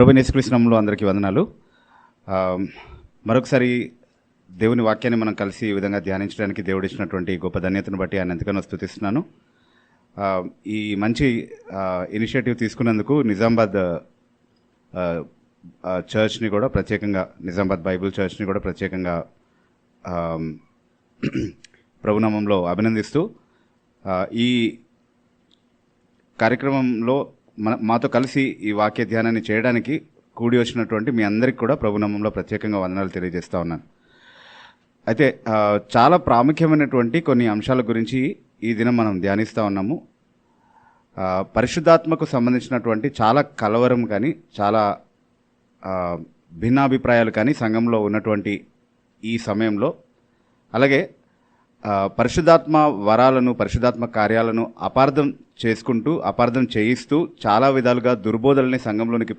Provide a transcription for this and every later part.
ప్రభువైన యేసుక్రీస్తు నామములో అందరికీ వందనాలు. మరొకసారి దేవుని వాక్యాన్ని మనం కలిసి ఈ విధంగా ధ్యానించడానికి దేవుడు ఇచ్చినటువంటి గొప్ప ధన్యతను బట్టి ఆయన ఎంతగానో స్తుతిస్తున్నాను. ఈ మంచి ఇనిషియేటివ్ తీసుకున్నందుకు నిజామాబాద్ చర్చ్ని కూడా ప్రత్యేకంగా, నిజామాబాద్ బైబిల్ చర్చ్ని కూడా ప్రత్యేకంగా ప్రభునామంలో అభినందిస్తూ ఈ కార్యక్రమంలో మాతో కలిసి ఈ వాక్య ధ్యానాన్ని చేయడానికి కూడి వచ్చినటువంటి మీ అందరికీ కూడా ప్రభునామంలో ప్రత్యేకంగా వందనాలు తెలియజేస్తూ ఉన్నాను. అయితే చాలా ప్రాముఖ్యమైనటువంటి కొన్ని అంశాల గురించి ఈ దినం మనం ధ్యానిస్తూ ఉన్నాము. పరిశుద్ధాత్మకు సంబంధించినటువంటి చాలా కలవరం కానీ, చాలా భిన్నాభిప్రాయాలు కానీ సంఘంలో ఉన్నటువంటి ఈ సమయంలో, అలాగే పరిశుద్ధాత్మ వరాలను, పరిశుద్ధాత్మ కార్యాలను అపార్థం చేసుకుంటూ, అపార్థం చేయిస్తూ చాలా విధాలుగా దుర్బోధల్ని సంఘంలోనికి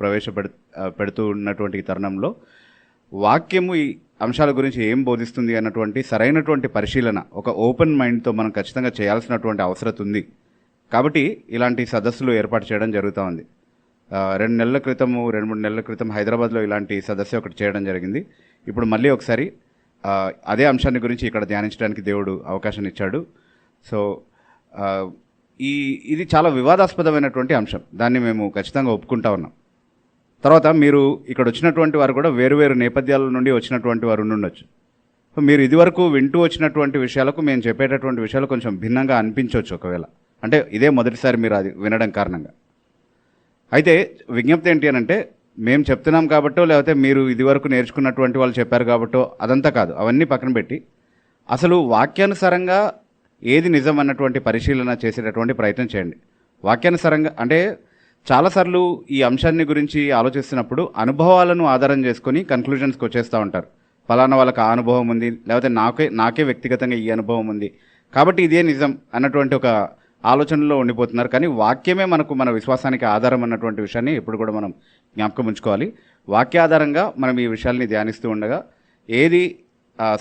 పెడుతూ ఉన్నటువంటి ఈ తరుణంలో వాక్యము ఈ అంశాల గురించి ఏం బోధిస్తుంది అన్నటువంటి సరైనటువంటి పరిశీలన ఒక ఓపెన్ మైండ్తో మనం ఖచ్చితంగా చేయాల్సినటువంటి అవసరం ఉంది. కాబట్టి ఇలాంటి సదస్సులు ఏర్పాటు చేయడం జరుగుతూ ఉంది. 2 3 నెలల క్రితం హైదరాబాద్లో ఇలాంటి సదస్సు ఒకటి చేయడం జరిగింది. ఇప్పుడు మళ్ళీ ఒకసారి అదే అంశాన్ని గురించి ఇక్కడ ధ్యానించడానికి దేవుడు అవకాశం ఇచ్చాడు. సో ఇది చాలా వివాదాస్పదమైనటువంటి అంశం. దాన్ని మేము ఖచ్చితంగా ఒప్పుకుంటా ఉన్నాం. తర్వాత మీరు ఇక్కడ వచ్చినటువంటి వారు కూడా వేరు నేపథ్యాల నుండి వచ్చినటువంటి వారు ఉండొచ్చు. సో మీరు ఇదివరకు వింటూ వచ్చినటువంటి విషయాలకు మేము చెప్పేటటువంటి విషయాలు కొంచెం భిన్నంగా అనిపించవచ్చు ఒకవేళ. అంటే ఇదే మొదటిసారి మీరు అది వినడం కారణంగా. అయితే విజ్ఞప్తి ఏంటి అని అంటే, మేము చెప్తున్నాం కాబట్టో, లేకపోతే మీరు ఇదివరకు నేర్చుకున్నటువంటి వాళ్ళు చెప్పారు కాబట్టో అదంతా కాదు. అవన్నీ పక్కన పెట్టి అసలు వాక్యానుసారంగా ఏది నిజం అన్నటువంటి పరిశీలన చేసేటటువంటి ప్రయత్నం చేయండి. వాక్యానుసారంగా అంటే చాలాసార్లు ఈ అంశాన్ని గురించి ఆలోచిస్తున్నప్పుడు అనుభవాలను ఆధారం చేసుకొని కన్క్లూజన్స్కి వచ్చేస్తూ ఉంటారు. ఫలానా వాళ్ళకి ఆ అనుభవం ఉంది, లేకపోతే నాకే వ్యక్తిగతంగా ఈ అనుభవం ఉంది కాబట్టి ఇదే నిజం అన్నటువంటి ఒక ఆలోచనలో ఉండిపోతున్నారు. కానీ వాక్యమే మన విశ్వాసానికి ఆధారం అన్నటువంటి విషయాన్ని ఎప్పుడు కూడా మనం జ్ఞాపకం ఉంచుకోవాలి. వాక్యాధారంగా మనం ఈ విషయాల్ని ధ్యానిస్తూ ఉండగా ఏది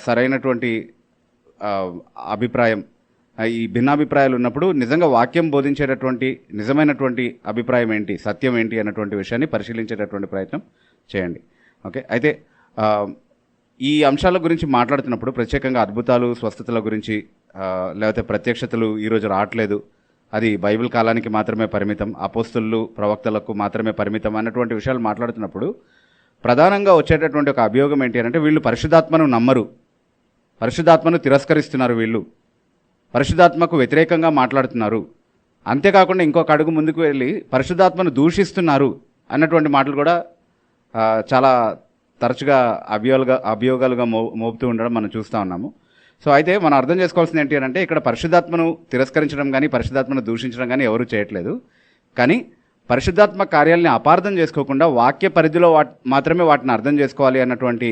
సరైనటువంటి అభిప్రాయం, ఈ భిన్నాభిప్రాయాలు ఉన్నప్పుడు నిజంగా వాక్యం బోధించేటటువంటి నిజమైనటువంటి అభిప్రాయం ఏంటి, సత్యం ఏంటి అన్నటువంటి విషయాన్ని పరిశీలించేటటువంటి ప్రయత్నం చేయండి. ఓకే. అయితే ఈ అంశాల గురించి మాట్లాడుతున్నప్పుడు ప్రత్యేకంగా అద్భుతాలు, స్వస్థతల గురించి, లేకపోతే ప్రత్యక్షతలు ఈరోజు రావట్లేదు, అది బైబిల్ కాలానికి మాత్రమే పరిమితం, అపోస్తలులు ప్రవక్తలకు మాత్రమే పరిమితం అన్నటువంటి విషయాలు మాట్లాడుతున్నప్పుడు ప్రధానంగా వచ్చేటటువంటి ఒక అభియోగం ఏంటి అంటే, వీళ్ళు పరిశుద్ధాత్మను నమ్మరు, పరిశుద్ధాత్మను తిరస్కరిస్తున్నారు, వీళ్ళు పరిశుద్ధాత్మకు వ్యతిరేకంగా మాట్లాడుతున్నారు, అంతేకాకుండా ఇంకొక అడుగు ముందుకు వెళ్ళి పరిశుద్ధాత్మను దూషిస్తున్నారు అన్నటువంటి మాటలు కూడా చాలా తరచుగా అభియోగాలుగా మోపుతూ ఉండడం మనం చూస్తూ ఉన్నాము. సో అయితే మనం అర్థం చేసుకోవాల్సింది ఏంటి అంటే, ఇక్కడ పరిశుద్ధాత్మను తిరస్కరించడం కానీ, పరిశుద్ధాత్మను దూషించడం కానీ ఎవరూ చేయట్లేదు. కానీ పరిశుద్ధాత్మ కార్యాలని అపార్థం చేసుకోకుండా వాక్య పరిధిలో మాత్రమే వాటిని అర్థం చేసుకోవాలి అన్నటువంటి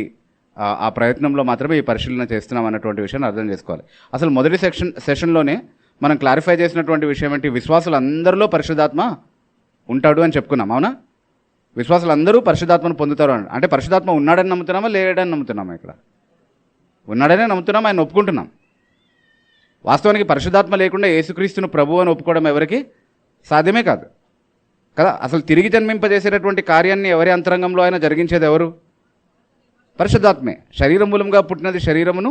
ఆ ప్రయత్నంలో మాత్రమే ఈ పరిశీలన చేస్తున్నాం అన్నటువంటి విషయాన్ని అర్థం చేసుకోవాలి. అసలు మొదటి సెషన్లోనే మనం క్లారిఫై చేసినటువంటి విషయం ఏంటి, విశ్వాసులందరిలో పరిశుద్ధాత్మ ఉంటాడు అని చెప్పుకున్నాం. అవునా? విశ్వాసులందరూ పరిశుద్ధాత్మను పొందుతారు అంటే పరిశుద్ధాత్మ ఉన్నాడని నమ్ముతున్నామా, లేడని నమ్ముతున్నామా? ఇక్కడ ఉన్నాడనే నమ్ముతున్నాం, ఆయన ఒప్పుకుంటున్నాం. వాస్తవానికి పరిశుద్ధాత్మ లేకుండా యేసుక్రీస్తును ప్రభువు అని ఒప్పుకోవడం ఎవరికి సాధ్యమే కాదు కదా. అసలు తిరిగి జన్మింపజేసేటటువంటి కార్యాన్ని ఎవరి అంతరంగంలో అయినా జరిగించేది ఎవరు? పరిశుద్ధాత్మే. శరీరం మూలంగా పుట్టినది శరీరమును,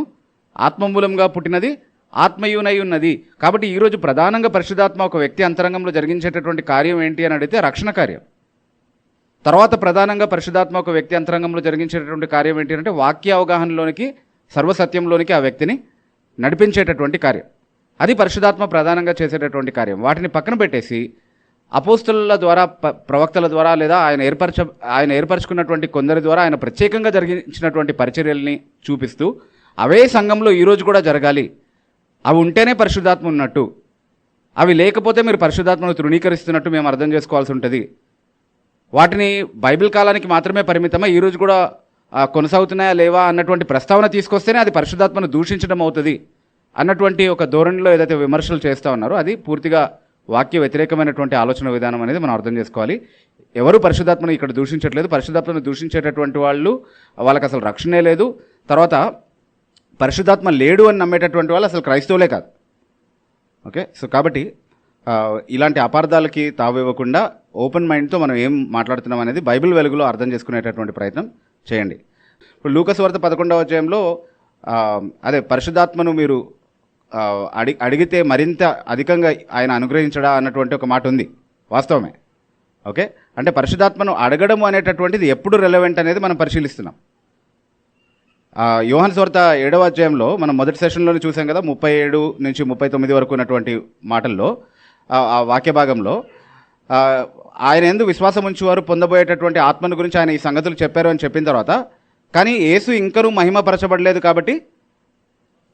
ఆత్మ మూలంగా పుట్టినది ఆత్మయునై ఉన్నది. కాబట్టి ఈరోజు ప్రధానంగా పరిశుద్ధాత్మ ఒక వ్యక్తి అంతరంగంలో జరిగించేటటువంటి కార్యం ఏంటి అని అడిగితే రక్షణ కార్యం. తర్వాత ప్రధానంగా పరిశుద్ధాత్మ ఒక వ్యక్తి అంతరంగంలో జరిగించేటటువంటి కార్యం ఏంటి అంటే వాక్య అవగాహనలోనికి, సర్వసత్యంలోనికి ఆ వ్యక్తిని నడిపించేటటువంటి కార్యం. అది పరిశుద్ధాత్మ ప్రధానంగా చేసేటటువంటి కార్యం. వాటిని పక్కన పెట్టేసి అపోస్తలుల ద్వారా, ప్రవక్తల ద్వారా, లేదా ఆయన ఏర్పరచుకున్నటువంటి కొందరి ద్వారా ఆయన ప్రత్యేకంగా జరిగించినటువంటి పరిచర్యల్ని చూపిస్తూ అవే సంఘంలో ఈరోజు కూడా జరగాలి, అవి ఉంటేనే పరిశుద్ధాత్మ ఉన్నట్టు, అవి లేకపోతే మీరు పరిశుద్ధాత్మను తృణీకరిస్తున్నట్టు మేము అర్థం చేసుకోవాల్సి ఉంటుంది. వాటిని బైబిల్ కాలానికి మాత్రమే పరిమితమా, ఈరోజు కూడా కొనసాగుతున్నాయా లేవా అన్నటువంటి ప్రస్తావన తీసుకొస్తేనే అది పరిశుద్ధాత్మను దూషించడం అవుతుంది అన్నటువంటి ఒక ధోరణిలో ఏదైతే విమర్శలు చేస్తూ ఉన్నారో అది పూర్తిగా వాక్య వ్యతిరేకమైనటువంటి ఆలోచన విధానం అనేది మనం అర్థం చేసుకోవాలి. ఎవరు పరిశుద్ధాత్మను ఇక్కడ దూషించట్లేదు. పరిశుద్ధాత్మను దూషించేటటువంటి వాళ్ళకి అసలు రక్షణే లేదు. తర్వాత పరిశుద్ధాత్మ లేడు అని నమ్మేటటువంటి వాళ్ళు అసలు క్రైస్తవులే కాదు. ఓకే. సో కాబట్టి ఇలాంటి అపార్థాలకి తావివ్వకుండా ఓపెన్ మైండ్తో మనం ఏం మాట్లాడుతున్నాం అనేది బైబిల్ వెలుగులో అర్థం చేసుకునేటటువంటి ప్రయత్నం చేయండి. ఇప్పుడు లూకాసు వార్త 11వ అధ్యాయంలో అదే పరిశుద్ధాత్మను మీరు అడిగితే మరింత అధికంగా ఆయన అనుగ్రహించడా అన్నటువంటి ఒక మాట ఉంది. వాస్తవమే. ఓకే, అంటే పరిశుద్ధాత్మను అడగడము అనేటటువంటిది ఎప్పుడు రెలవెంట్ అనేది మనం పరిశీలిస్తున్నాం. యోహాను సువార్త 7వ అధ్యాయంలో మనం మొదటి సెషన్లోనే చూసాం కదా, 37 నుంచి 39 వరకు ఉన్నటువంటి మాటల్లో ఆ వాక్య భాగంలో ఆయన యందు విశ్వాసం ఉంచువారు పొందబోయేటటువంటి ఆత్మను గురించి ఆయన ఈ సంగతులు చెప్పారు అని చెప్పిన తర్వాత, కానీ యేసు ఇంకనూ మహిమపరచబడలేదు కాబట్టి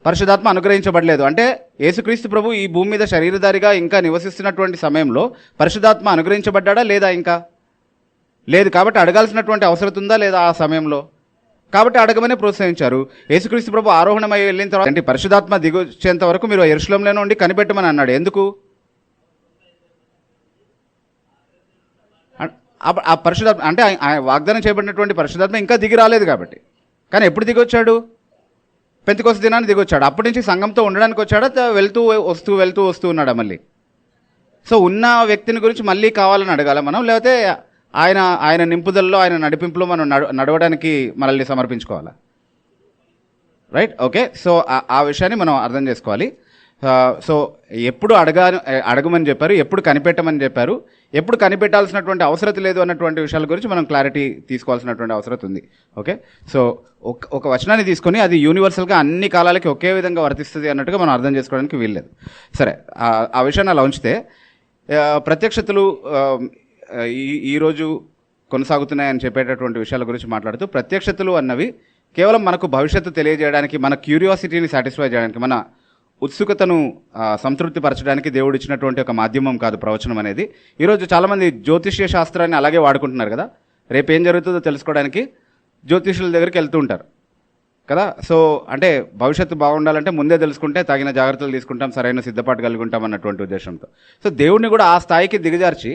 పరిశుద్ధాత్మ అనుగ్రహించబడలేదు. అంటే యేసుక్రీస్తు ప్రభు ఈ భూమి మీద శరీరధారిగా ఇంకా నివసిస్తున్నటువంటి సమయంలో పరిశుద్ధాత్మ అనుగ్రహించబడ్డా లేదా? ఇంకా లేదు. కాబట్టి అడగాల్సినటువంటి అవసరం ఉందా లేదా ఆ సమయంలో? కాబట్టి అడగమనే ప్రోత్సహించారు. యేసుక్రీస్తు ప్రభు ఆరోహణమై వెళ్ళిన తర్వాత అంటే పరిశుద్ధాత్మ దిగొచ్చేంత వరకు మీరు యెరూషలేములోనే ఉండి కనిపెట్టమని అన్నాడు. ఎందుకు? ఆ పరిశుద్ధాత్మ అంటే వాగ్దానం చేయబడినటువంటి పరిశుద్ధాత్మ ఇంకా దిగి రాలేదు కాబట్టి. కానీ ఎప్పుడు దిగొచ్చాడు? పెంతెకొస్తు దినాన్ని దిగొచ్చాడు. అప్పటి నుంచి సంఘంతో ఉండడానికి వచ్చాడా, వెళ్తూ వస్తూ ఉన్నాడా మళ్ళీ? సో ఉన్న వ్యక్తిని గురించి మళ్ళీ కావాలని అడగాల మనం, లేకపోతే ఆయన నింపుదలలో ఆయన నడిపింపులో మనం నడవడానికి మనల్ని సమర్పించుకోవాలా? Right, okay. సో ఆ విషయాన్ని మనం అర్థం చేసుకోవాలి. సో ఎప్పుడు అడగమని చెప్పారు, ఎప్పుడు కనిపెట్టమని చెప్పారు, ఎప్పుడు కనిపెట్టాల్సినటువంటి అవసరం లేదు అన్నటువంటి విషయాల గురించి మనం క్లారిటీ తీసుకోవాల్సినటువంటి అవసరం ఉంది. ఓకే, సో ఒక వచనాన్ని తీసుకొని అది యూనివర్సల్గా అన్ని కాలాలకి ఒకే విధంగా వర్తిస్తుంది అన్నట్టుగా మనం అర్థం చేసుకోవడానికి వీల్లేదు. సరే, ఆ విషయాన్ని అలా ఉంచితే ప్రత్యక్షతలు ఈరోజు కొనసాగుతున్నాయని చెప్పేటటువంటి విషయాల గురించి మాట్లాడుతూ, ప్రత్యక్షతలు అన్నవి కేవలం మనకు భవిష్యత్తు తెలియజేయడానికి, మన క్యూరియాసిటీని సాటిస్ఫై చేయడానికి, మన ఉత్సుకతను సంతృప్తిపరచడానికి దేవుడు ఇచ్చినటువంటి ఒక మాధ్యమం కాదు ప్రవచనం అనేది. ఈరోజు చాలామంది జ్యోతిష్య శాస్త్రాన్ని అలాగే వాడుకుంటున్నారు కదా, రేపు ఏం జరుగుతుందో తెలుసుకోవడానికి జ్యోతిష్యుల దగ్గరికి వెళ్తూ ఉంటారు కదా. సో అంటే భవిష్యత్తు బాగుండాలంటే ముందే తెలుసుకుంటే తగిన జాగ్రత్తలు తీసుకుంటాం, సరైన సిద్ధపాటు కలిగి ఉంటాం అన్నటువంటి ఉద్దేశంతో. సో దేవుడిని కూడా ఆ స్థాయికి దిగజార్చి,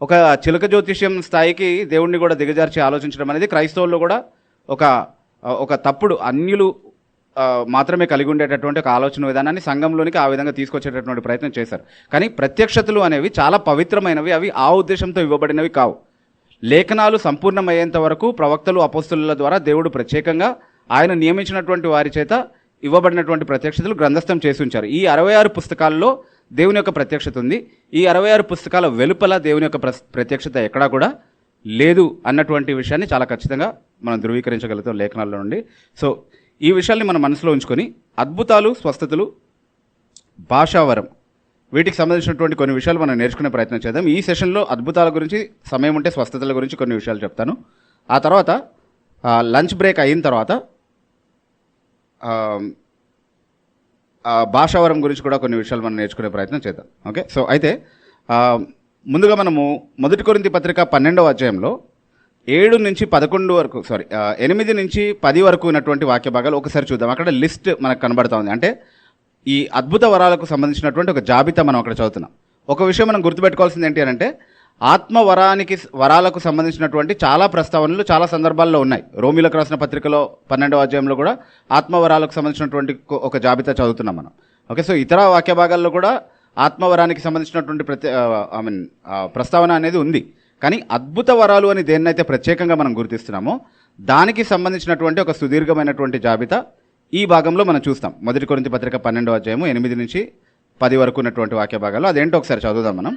ఒక చిలక జ్యోతిష్యం స్థాయికి దేవుడిని కూడా దిగజార్చి ఆలోచించడం అనేది క్రైస్తవుల్లో కూడా ఒక తప్పుడు, అన్యులు మాత్రమే కలిగి ఉండేటటువంటి ఒక ఆలోచన విధానాన్ని సంఘంలోనికి ఆ విధంగా తీసుకొచ్చేటటువంటి ప్రయత్నం చేశారు. కానీ ప్రత్యక్షతలు అనేవి చాలా పవిత్రమైనవి, అవి ఆ ఉద్దేశంతో ఇవ్వబడినవి కావు. లేఖనాలు సంపూర్ణమయ్యేంత వరకు ప్రవక్తలు, అపోస్తలుల ద్వారా దేవుడు ప్రత్యేకంగా ఆయన నియమించినటువంటి వారి చేత ఇవ్వబడినటువంటి ప్రత్యక్షతలు గ్రంథస్థం చేసి ఉంచారు. ఈ 66 పుస్తకాల్లో దేవుని యొక్క ప్రత్యక్షత ఉంది. ఈ 66 పుస్తకాల వెలుపల దేవుని యొక్క ప్రత్యక్షత ఎక్కడా కూడా లేదు అన్నటువంటి విషయాన్ని చాలా ఖచ్చితంగా మనం ధృవీకరించగలుగుతాం లేఖనాల్లో నుండి. సో ఈ విషయాల్ని మన మనసులో ఉంచుకొని అద్భుతాలు, స్వస్థతలు, భాషావరం, వీటికి సంబంధించినటువంటి కొన్ని విషయాలు మనం నేర్చుకునే ప్రయత్నం చేద్దాం. ఈ సెషన్లో అద్భుతాల గురించి, సమయం ఉంటే స్వస్థతల గురించి కొన్ని విషయాలు చెప్తాను. ఆ తర్వాత లంచ్ బ్రేక్ అయిన తర్వాత భాషావరం గురించి కూడా కొన్ని విషయాలు మనం నేర్చుకునే ప్రయత్నం చేద్దాం. ఓకే, సో అయితే ముందుగా మనము 1 కొరింథీ పత్రిక 12వ అధ్యాయంలో 7 నుంచి 11 వరకు 8 నుంచి 10 వరకు ఉన్నటువంటి వాక్య భాగాలు ఒకసారి చూద్దాం. అక్కడ లిస్ట్ మనకు కనబడతా ఉంది. అంటే ఈ అద్భుత వరాలకు సంబంధించినటువంటి ఒక జాబితా మనం అక్కడ చదువుతున్నాం. ఒక విషయం మనం గుర్తుపెట్టుకోవాల్సింది ఏంటి అంటే, వరాలకు సంబంధించినటువంటి చాలా ప్రస్తావనలు చాలా సందర్భాల్లో ఉన్నాయి. రోమిలకు రాసిన పత్రికలో 12వ అధ్యాయంలో కూడా ఆత్మవరాలకు సంబంధించినటువంటి ఒక జాబితా చదువుతున్నాం మనం. ఓకే, సో ఇతర వాక్య భాగాల్లో కూడా ఆత్మవరానికి సంబంధించినటువంటి ప్రస్తావన అనేది ఉంది. కానీ అద్భుత వరాలు అని దేన్నైతే ప్రత్యేకంగా మనం గుర్తిస్తున్నామో దానికి సంబంధించినటువంటి ఒక సుదీర్ఘమైనటువంటి జాబితా ఈ భాగంలో మనం చూస్తాం. 1 కొరింథీ పత్రిక 12వ అధ్యాయము 8 నుంచి 10 వరకు ఉన్నటువంటి వాక్య భాగాలు. అదేంటో ఒకసారి చదువుదాం మనం.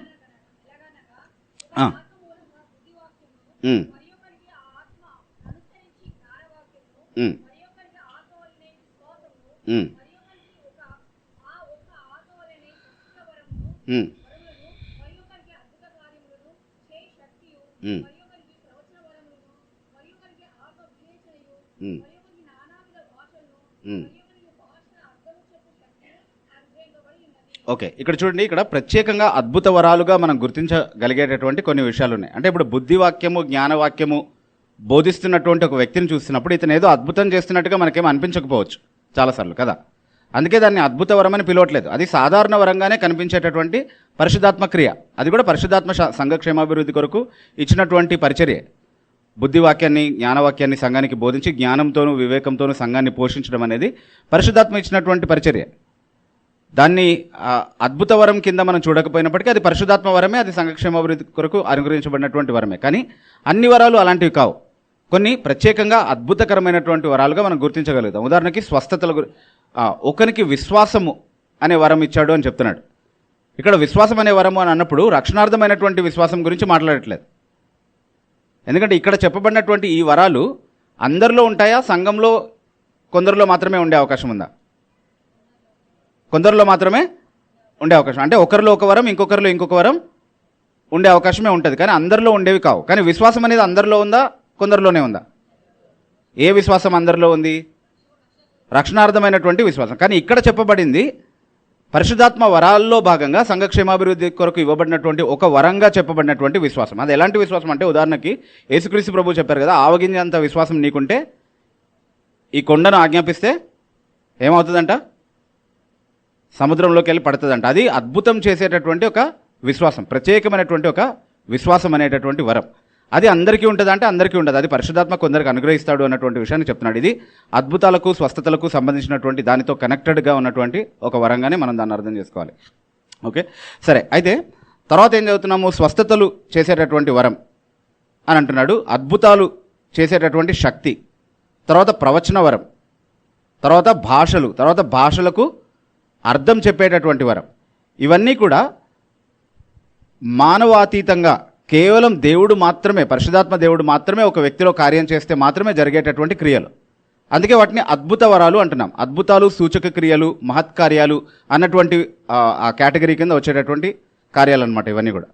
ఓకే, ఇక్కడ చూడండి, ఇక్కడ ప్రత్యేకంగా అద్భుత వరాలుగా మనం గుర్తించగలిగేటటువంటి కొన్ని విషయాలు ఉన్నాయి. అంటే ఇప్పుడు బుద్ధివాక్యము, జ్ఞానవాక్యము బోధిస్తున్నటువంటి ఒక వ్యక్తిని చూస్తున్నప్పుడు ఇతను ఏదో అద్భుతం చేస్తున్నట్టుగా మనకేం అనిపించకపోవచ్చు చాలాసార్లు కదా. అందుకే దాన్ని అద్భుత వరం అని పిలవట్లేదు. అది సాధారణ వరంగానే కనిపించేటటువంటి పరిశుద్ధాత్మ క్రియ. అది కూడా పరిశుద్ధాత్మ సంఘక్షేమాభివృద్ధి కొరకు ఇచ్చినటువంటి పరిచర్యే. బుద్ధివాక్యాన్ని, జ్ఞానవాక్యాన్ని సంఘానికి బోధించి జ్ఞానంతోనూ వివేకంతోనూ సంఘాన్ని పోషించడం అనేది పరిశుద్ధాత్మ ఇచ్చినటువంటి పరిచర్య. దాన్ని అద్భుత వరం కింద మనం చూడకపోయినప్పటికీ అది పరిశుద్ధాత్మ వరమే, అది సంఘక్షేమాభివృద్ధి కొరకు అనుగ్రహించబడినటువంటి వరమే. కానీ అన్ని వరాలు అలాంటివి కావు. కొన్ని ప్రత్యేకంగా అద్భుతకరమైనటువంటి వరాలుగా మనం గుర్తించగలుగుతాం. ఉదాహరణకి స్వస్థతల ఒకరికి విశ్వాసము అనే వరం ఇచ్చాడు అని చెప్తున్నాడు. ఇక్కడ విశ్వాసం అనే వరము అని అన్నప్పుడు రక్షణార్థమైనటువంటి విశ్వాసం గురించి మాట్లాడట్లేదు. ఎందుకంటే ఇక్కడ చెప్పబడినటువంటి ఈ వరాలు అందరిలో ఉంటాయా, సంఘంలో కొందరిలో మాత్రమే ఉండే అవకాశం ఉందా? కొందరిలో మాత్రమే ఉండే అవకాశం. అంటే ఒకరిలో ఒక వరం, ఇంకొకరిలో ఇంకొక వరం ఉండే అవకాశమే ఉంటుంది, కానీ అందరిలో ఉండేవి కావు. కానీ విశ్వాసం అనేది అందరిలో ఉందా, కొందరిలోనే ఉందా? ఏ విశ్వాసం అందరిలో ఉంది? రక్షణార్థమైనటువంటి విశ్వాసం. కానీ ఇక్కడ చెప్పబడింది పరిశుద్ధాత్మ వరాల్లో భాగంగా సంఘక్షేమాభివృద్ధి కొరకు ఇవ్వబడినటువంటి ఒక వరంగా చెప్పబడినటువంటి విశ్వాసం. అది ఎలాంటి విశ్వాసం అంటే, ఉదాహరణకి యేసుక్రీస్తు ప్రభు చెప్పారు కదా, ఆవగింజంత విశ్వాసం నీకుంటే ఈ కొండను ఆజ్ఞాపిస్తే ఏమవుతుందంట? సముద్రంలోకి వెళ్ళి పడుతుందంట. అది అద్భుతం చేసేటటువంటి ఒక విశ్వాసం, ప్రత్యేకమైనటువంటి ఒక విశ్వాసం అనేటటువంటి వరం. అది అందరికీ ఉంటుంది అంటే అందరికీ ఉండదు. అది పరిశుద్ధాత్మ కొందరికి అనుగ్రహిస్తాడు అన్నటువంటి విషయాన్ని చెప్తున్నాడు. ఇది అద్భుతాలకు స్వస్థతలకు సంబంధించినటువంటి దానితో కనెక్టెడ్గా ఉన్నటువంటి ఒక వరంగానే మనం దాన్ని అర్థం చేసుకోవాలి. ఓకే, సరే. అయితే తర్వాత ఏం చదువుతున్నాము? స్వస్థతలు చేసేటటువంటి వరం అని అంటున్నాడు, అద్భుతాలు చేసేటటువంటి శక్తి, తర్వాత ప్రవచన వరం, తర్వాత భాషలు, తర్వాత భాషలకు అర్థం చెప్పేటటువంటి వరం. ఇవన్నీ కూడా మానవాతీతంగా కేవలం దేవుడు మాత్రమే, పరిశుద్ధాత్మ దేవుడు మాత్రమే ఒక వ్యక్తిలో కార్యం చేస్తే మాత్రమే జరిగేటటువంటి క్రియలు. అందుకే వాటిని అద్భుత వరాలు అంటున్నాం. అద్భుతాలు, సూచక క్రియలు, మహత్కార్యాలు అన్నటువంటి ఆ కేటగిరీ కింద వచ్చేటటువంటి కార్యాలు అనమాట ఇవన్నీ కూడా.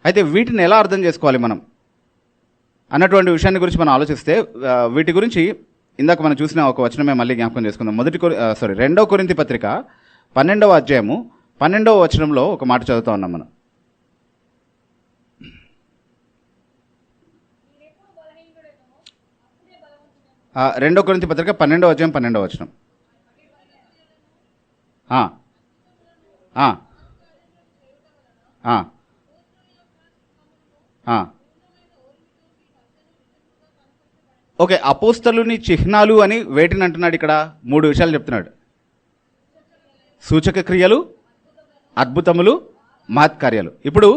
అయితే వీటిని ఎలా అర్థం చేసుకోవాలి మనం అన్నటువంటి విషయాన్ని గురించి మనం ఆలోచిస్తే, వీటి గురించి ఇందాక మనం చూసిన ఒక వచనమే మళ్ళీ జ్ఞాపకం చేసుకుందాం. 2 కొరింథీ పత్రిక 12వ అధ్యాయము 12వ వచనంలో ఒక మాట చదువుతా ఉన్నాం మనం. 2 కొరింథీ పత్రిక 12వ అధ్యాయం 12వ వచనం. ఓకే, అపోస్తలుని చిహ్నాలు అని వేటిని అంటున్నాడు? ఇక్కడ 3 విషయాలు చెప్తున్నాడు. సూచక క్రియలు, అద్భుతములు, మహత్కార్యాలు. ఇప్పుడు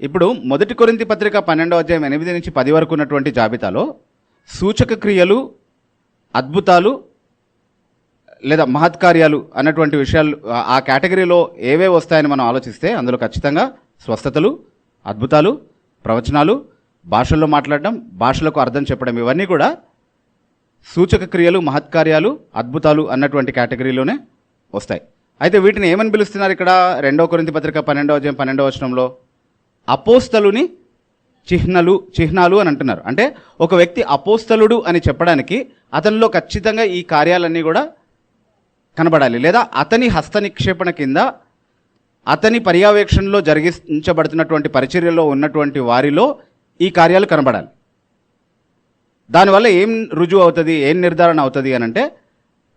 1 కొరింథీ పత్రిక 12వ అధ్యాయం 8 నుంచి 10 వరకు ఉన్నటువంటి జాబితాలో సూచక క్రియలు, అద్భుతాలు లేదా మహత్కార్యాలు అన్నటువంటి విషయాలు ఆ కేటగిరీలో ఏవే వస్తాయని మనం ఆలోచిస్తే అందులో ఖచ్చితంగా స్వస్థతలు, అద్భుతాలు, ప్రవచనాలు, భాషల్లో మాట్లాడడం, భాషలకు అర్థం చెప్పడం, ఇవన్నీ కూడా సూచక క్రియలు, మహత్కార్యాలు, అద్భుతాలు అన్నటువంటి కేటగిరీలోనే వస్తాయి. అయితే వీటిని ఏమని పిలుస్తున్నారు ఇక్కడ 2 కొరింథీ పత్రిక 12వ అధ్యాయం 12వ వచనంలో? అపోస్తలుని చిహ్నాలు అని అంటున్నారు. అంటే ఒక వ్యక్తి అపోస్తలుడు అని చెప్పడానికి అతనిలో ఖచ్చితంగా ఈ కార్యాలన్నీ కూడా కనబడాలి, లేదా అతని హస్త నిక్షేపణ కింద అతని పర్యవేక్షణలో జరిగించబడుతున్నటువంటి పరిచర్యలో ఉన్నటువంటి వారిలో ఈ కార్యాలు కనబడాలి. దానివల్ల ఏం రుజువు అవుతుంది, ఏం నిర్ధారణ అవుతుంది అని అంటే,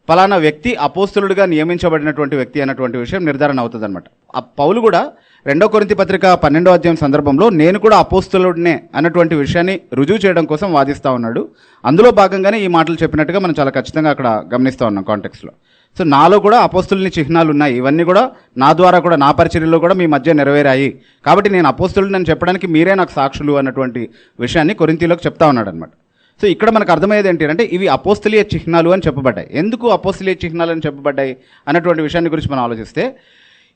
ఫలానా వ్యక్తి అపోస్తలుడిగా నియమించబడినటువంటి వ్యక్తి అన్నటువంటి విషయం నిర్ధారణ అవుతుంది అనమాట. ఆ పౌలు కూడా 2 కొరింథీ పత్రిక 12వ అధ్యాయం సందర్భంలో నేను కూడా అపోస్తలుడినే అన్నటువంటి విషయాన్ని రుజువు చేయడం కోసం వాదిస్తూ ఉన్నాడు. అందులో భాగంగానే ఈ మాటలు చెప్పినట్టుగా మనం చాలా ఖచ్చితంగా అక్కడ గమనిస్తూ ఉన్నాం కాంటెక్స్లో. సో నాలో కూడా అపోస్తలుని చిహ్నాలు ఉన్నాయి, ఇవన్నీ కూడా నా ద్వారా కూడా, నా పరిచర్యలో కూడా మీ మధ్య నెరవేరాయి, కాబట్టి నేను అపోస్తలుడిని అని చెప్పడానికి మీరే నాకు సాక్షులు అన్నటువంటి విషయాన్ని కొరింథీలోకి చెప్తా ఉన్నాడు అనమాట. సో ఇక్కడ మనకు అర్థమయ్యేది ఏంటి అంటే, ఇవి అపోస్తలీయ చిహ్నాలు అని చెప్పబడ్డాయి. ఎందుకు అపోస్తలీయ చిహ్నాలు అని చెప్పబడ్డాయి అన్నటువంటి విషయాన్ని గురించి మనం ఆలోచిస్తే,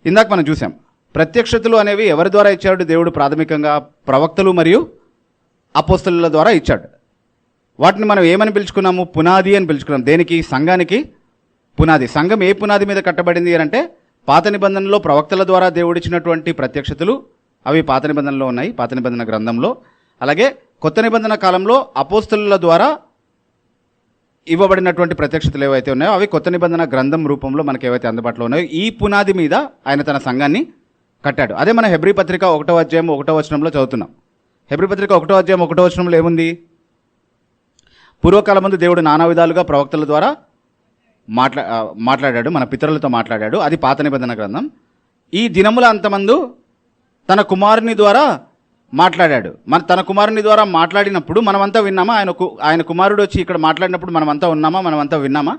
ఇందాక మనం చూసాం ప్రత్యక్షతలు అనేవి ఎవరి ద్వారా ఇచ్చాడు దేవుడు? ప్రాథమికంగా ప్రవక్తలు మరియు అపోస్తలుల ద్వారా ఇచ్చాడు. వాటిని మనం ఏమని పిలుచుకున్నాము? పునాది అని పిలుచుకున్నాం. దేనికి? సంఘానికి పునాది. సంఘం ఏ పునాది మీద కట్టబడింది అని అంటే, పాత నిబంధనలో ప్రవక్తల ద్వారా దేవుడిచ్చినటువంటి ప్రత్యక్షతలు అవి పాత నిబంధనలో ఉన్నాయి, పాత నిబంధన గ్రంథంలో. అలాగే కొత్త నిబంధన కాలంలో అపోస్తలుల ద్వారా ఇవ్వబడినటువంటి ప్రత్యక్షతలు ఏవైతే ఉన్నాయో అవి కొత్త నిబంధన గ్రంథం రూపంలో మనకి ఏవైతే అందుబాటులో ఉన్నాయో ఈ పునాది మీద ఆయన తన సంఘాన్ని కట్టాడు. అదే మన హెబ్రీ పత్రిక 1వ అధ్యాయం 1వ వచనంలో చదువుతున్నాం. హెబ్రీ పత్రిక 1వ అధ్యాయం 1వ వచనంలో ఏముంది? పూర్వకాలం ముందు దేవుడు నానా విధాలుగా ప్రవక్తల ద్వారా మాట్లాడాడు, మన పితరులతో మాట్లాడాడు. అది పాత నిబంధన గ్రంథం. ఈ దినముల అంతమందు తన కుమారుని ద్వారా మాట్లాడాడు. తన కుమారుని ద్వారా మాట్లాడినప్పుడు మనమంతా విన్నామా? ఆయన కుమారుడు వచ్చి ఇక్కడ మాట్లాడినప్పుడు మనమంతా ఉన్నామా? మనమంతా విన్నామా?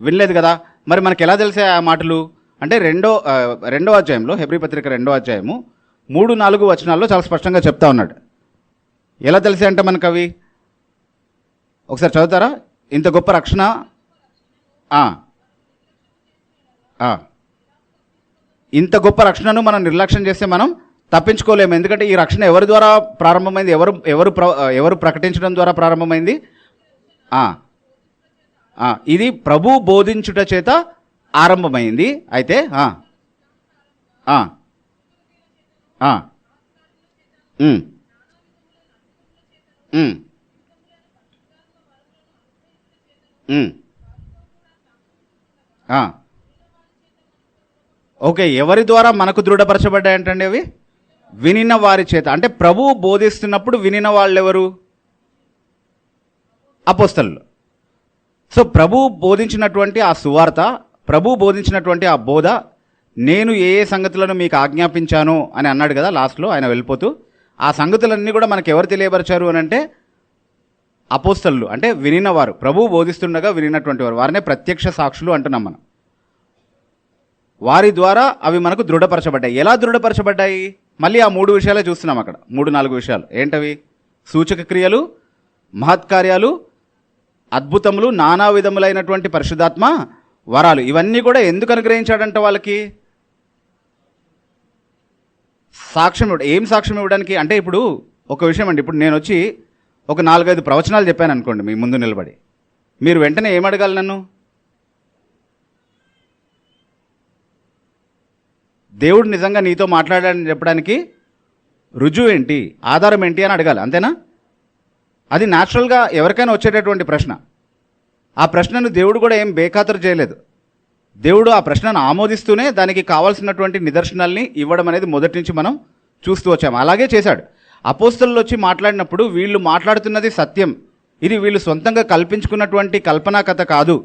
వినలేదు కదా. మరి మనకు ఎలా తెలిసే ఆ మాటలు అంటే రెండో అధ్యాయంలో, హెబ్రీ పత్రిక 2వ అధ్యాయము 3-4 వచనాల్లో చాలా స్పష్టంగా చెప్తా ఉన్నాడు. ఎలా తెలిసి అంటే మనకు అవి ఒకసారి చదువుతారా? ఇంత గొప్ప రక్షణ ఇంత గొప్ప రక్షణను మనం నిర్లక్ష్యం చేస్తే మనం తప్పించుకోలేము. ఎందుకంటే ఈ రక్షణ ఎవరి ద్వారా ప్రారంభమైంది? ఎవరు ప్రకటించడం ద్వారా ప్రారంభమైంది? ఇది ప్రభు బోధించుట చేత ఆరంభమైంది. అయితే ఓకే, ఎవరి ద్వారా మనకు దృఢపరచబడ్డాయంటండి అవి? వినిన వారి చేత. అంటే ప్రభువు బోధిస్తున్నప్పుడు వినిన వాళ్ళు ఎవరు? అపోస్తలులు. సో ప్రభువు బోధించినటువంటి ఆ సువార్త, ప్రభువు బోధించినటువంటి ఆ బోధ, నేను ఏ ఏ సంగతులను మీకు ఆజ్ఞాపించాను అని అన్నాడు కదా లాస్ట్లో ఆయన వెళ్ళిపోతూ. ఆ సంగతులన్నీ కూడా మనకు ఎవరు తెలియపరిచారు అని అంటే అపోస్తలులు. అంటే వినినవారు, ప్రభువు బోధిస్తుండగా వినినటువంటి వారు, వారినే ప్రత్యక్ష సాక్షులు అంటున్నాం మనం. వారి ద్వారా అవి మనకు దృఢపరచబడ్డాయి. ఎలా దృఢపరచబడ్డాయి? మళ్ళీ ఆ 3 విషయాలే చూస్తున్నాం అక్కడ. 3-4 విషయాలు ఏంటవి? సూచక క్రియలు, మహత్కార్యాలు, అద్భుతములు, నానా విధములైనటువంటి పరిశుద్ధాత్మ వరాలు. ఇవన్నీ కూడా ఎందుకు అనుగ్రహించాడంట వాళ్ళకి? సాక్ష్యం ఇవ్వడం. ఏం సాక్ష్యం ఇవ్వడానికి అంటే ఇప్పుడు ఒక విషయం అండి, ఇప్పుడు నేను వచ్చి ఒక 4-5 ప్రవచనాలు చెప్పాను అనుకోండి మీ ముందు నిలబడి, మీరు వెంటనే ఏమడగాలి నన్ను? దేవుడు నిజంగా నీతో మాట్లాడాడని చెప్పడానికి రుజువు ఏంటి, ఆధారం ఏంటి అని అడగాలి, అంతేనా? అది న్యాచురల్గా ఎవరికైనా వచ్చేటటువంటి ప్రశ్న. ఆ ప్రశ్నను దేవుడు కూడా ఏం బేఖాతరు చేయలేదు. దేవుడు ఆ ప్రశ్నను ఆమోదిస్తూనే దానికి కావాల్సినటువంటి నిదర్శనాల్ని ఇవ్వడం అనేది మొదటి నుంచి మనం చూస్తూ వచ్చాము. అలాగే చేశాడు. అపోస్తలులు వచ్చి మాట్లాడినప్పుడు వీళ్ళు మాట్లాడుతున్నది సత్యం, ఇది వీళ్ళు సొంతంగా కల్పించుకున్నటువంటి కల్పనా కథ కాదు,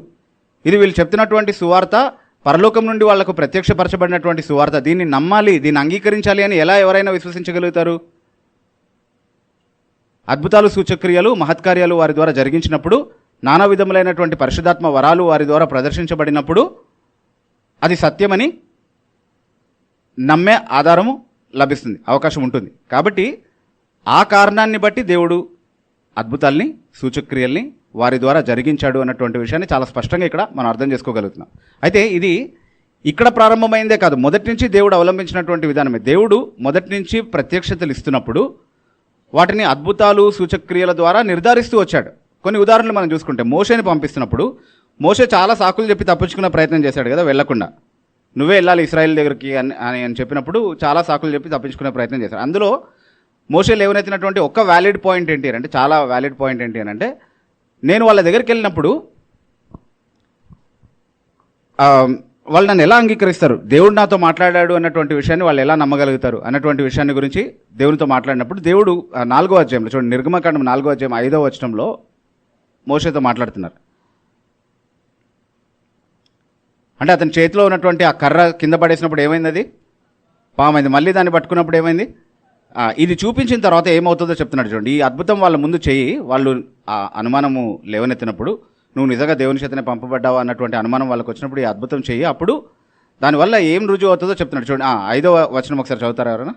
ఇది వీళ్ళు చెప్తున్నటువంటి సువార్త పరలోకం నుండి వాళ్లకు ప్రత్యక్షపరచబడినటువంటి సువార్త, దీన్ని నమ్మాలి, దీన్ని అంగీకరించాలి అని ఎలా ఎవరైనా విశ్వసించగలుగుతారు? అద్భుతాలు, సూచక్రియలు, మహత్కార్యాలు వారి ద్వారా జరిగించినప్పుడు, నానా విధములైనటువంటి పరిశుద్ధాత్మ వరాలు వారి ద్వారా ప్రదర్శించబడినప్పుడు అది సత్యమని నమ్మే ఆధారము లభిస్తుంది, అవకాశం ఉంటుంది. కాబట్టి ఆ కారణాన్ని బట్టి దేవుడు అద్భుతాల్ని, సూచక్రియల్ని వారి ద్వారా జరిగించాడు అన్నటువంటి విషయాన్ని చాలా స్పష్టంగా ఇక్కడ మనం అర్థం చేసుకోగలుగుతున్నాం. అయితే ఇది ఇక్కడ ప్రారంభమైందే కాదు, మొదటి నుంచి దేవుడు అవలంబించినటువంటి విధానమే. దేవుడు మొదటి నుంచి ప్రత్యక్షతలు ఇస్తున్నప్పుడు వాటిని అద్భుతాలు, సూచక్రియల ద్వారా నిర్ధారిస్తూ వచ్చాడు. కొన్ని ఉదాహరణలు మనం చూసుకుంటే, మోషేని పంపిస్తున్నప్పుడు మోషే చాలా సాకులు చెప్పి తప్పించుకునే ప్రయత్నం చేశాడు కదా, వెళ్లకుండా. నువ్వే వెళ్ళాలి ఇశ్రాయేల్ దగ్గరికి అని చెప్పినప్పుడు చాలా సాకులు చెప్పి తప్పించుకునే ప్రయత్నం చేశాడు. అందులో మోషే లేవనెత్తినటువంటి ఒక్క వ్యాలిడ్ పాయింట్ ఏంటి అంటే, చాలా వ్యాలిడ్ పాయింట్ ఏంటి అని అంటే, నేను వాళ్ళ దగ్గరికి వెళ్ళినప్పుడు వాళ్ళు నన్ను ఎలా అంగీకరిస్తారు, దేవుడు నాతో మాట్లాడాడు అన్నటువంటి విషయాన్ని వాళ్ళు ఎలా నమ్మగలుగుతారు అన్నటువంటి విషయాన్ని గురించి దేవునితో మాట్లాడినప్పుడు దేవుడు 4వ అధ్యాయంలో చూడండి, నిర్గమకాండం 4వ అధ్యాయం 5వ వచనంలో మోషేతో మాట్లాడుతున్నారు. అంటే అతని చేతిలో ఉన్నటువంటి ఆ కర్ర కింద పడేసినప్పుడు ఏమైంది? అది పామైంది. మళ్ళీ దాన్ని పట్టుకున్నప్పుడు ఏమైంది? ఇది చూపించిన తర్వాత ఏమవుతుందో చెప్తున్నాడు చూడండి. ఈ అద్భుతం వాళ్ళ ముందు చేయి, వాళ్ళు ఆ అనుమానము లేవనెత్తినప్పుడు, నువ్వు నిజంగా దేవుని చేతనే పంపబడ్డావా అన్నటువంటి అనుమానం వాళ్ళకి వచ్చినప్పుడు ఈ అద్భుతం చెయ్యి, అప్పుడు దానివల్ల ఏం రుజువు అవుతుందో చెప్తున్నాడు చూడండి. 5వ వచనం ఒకసారి చదువుతారా ఎవరైనా?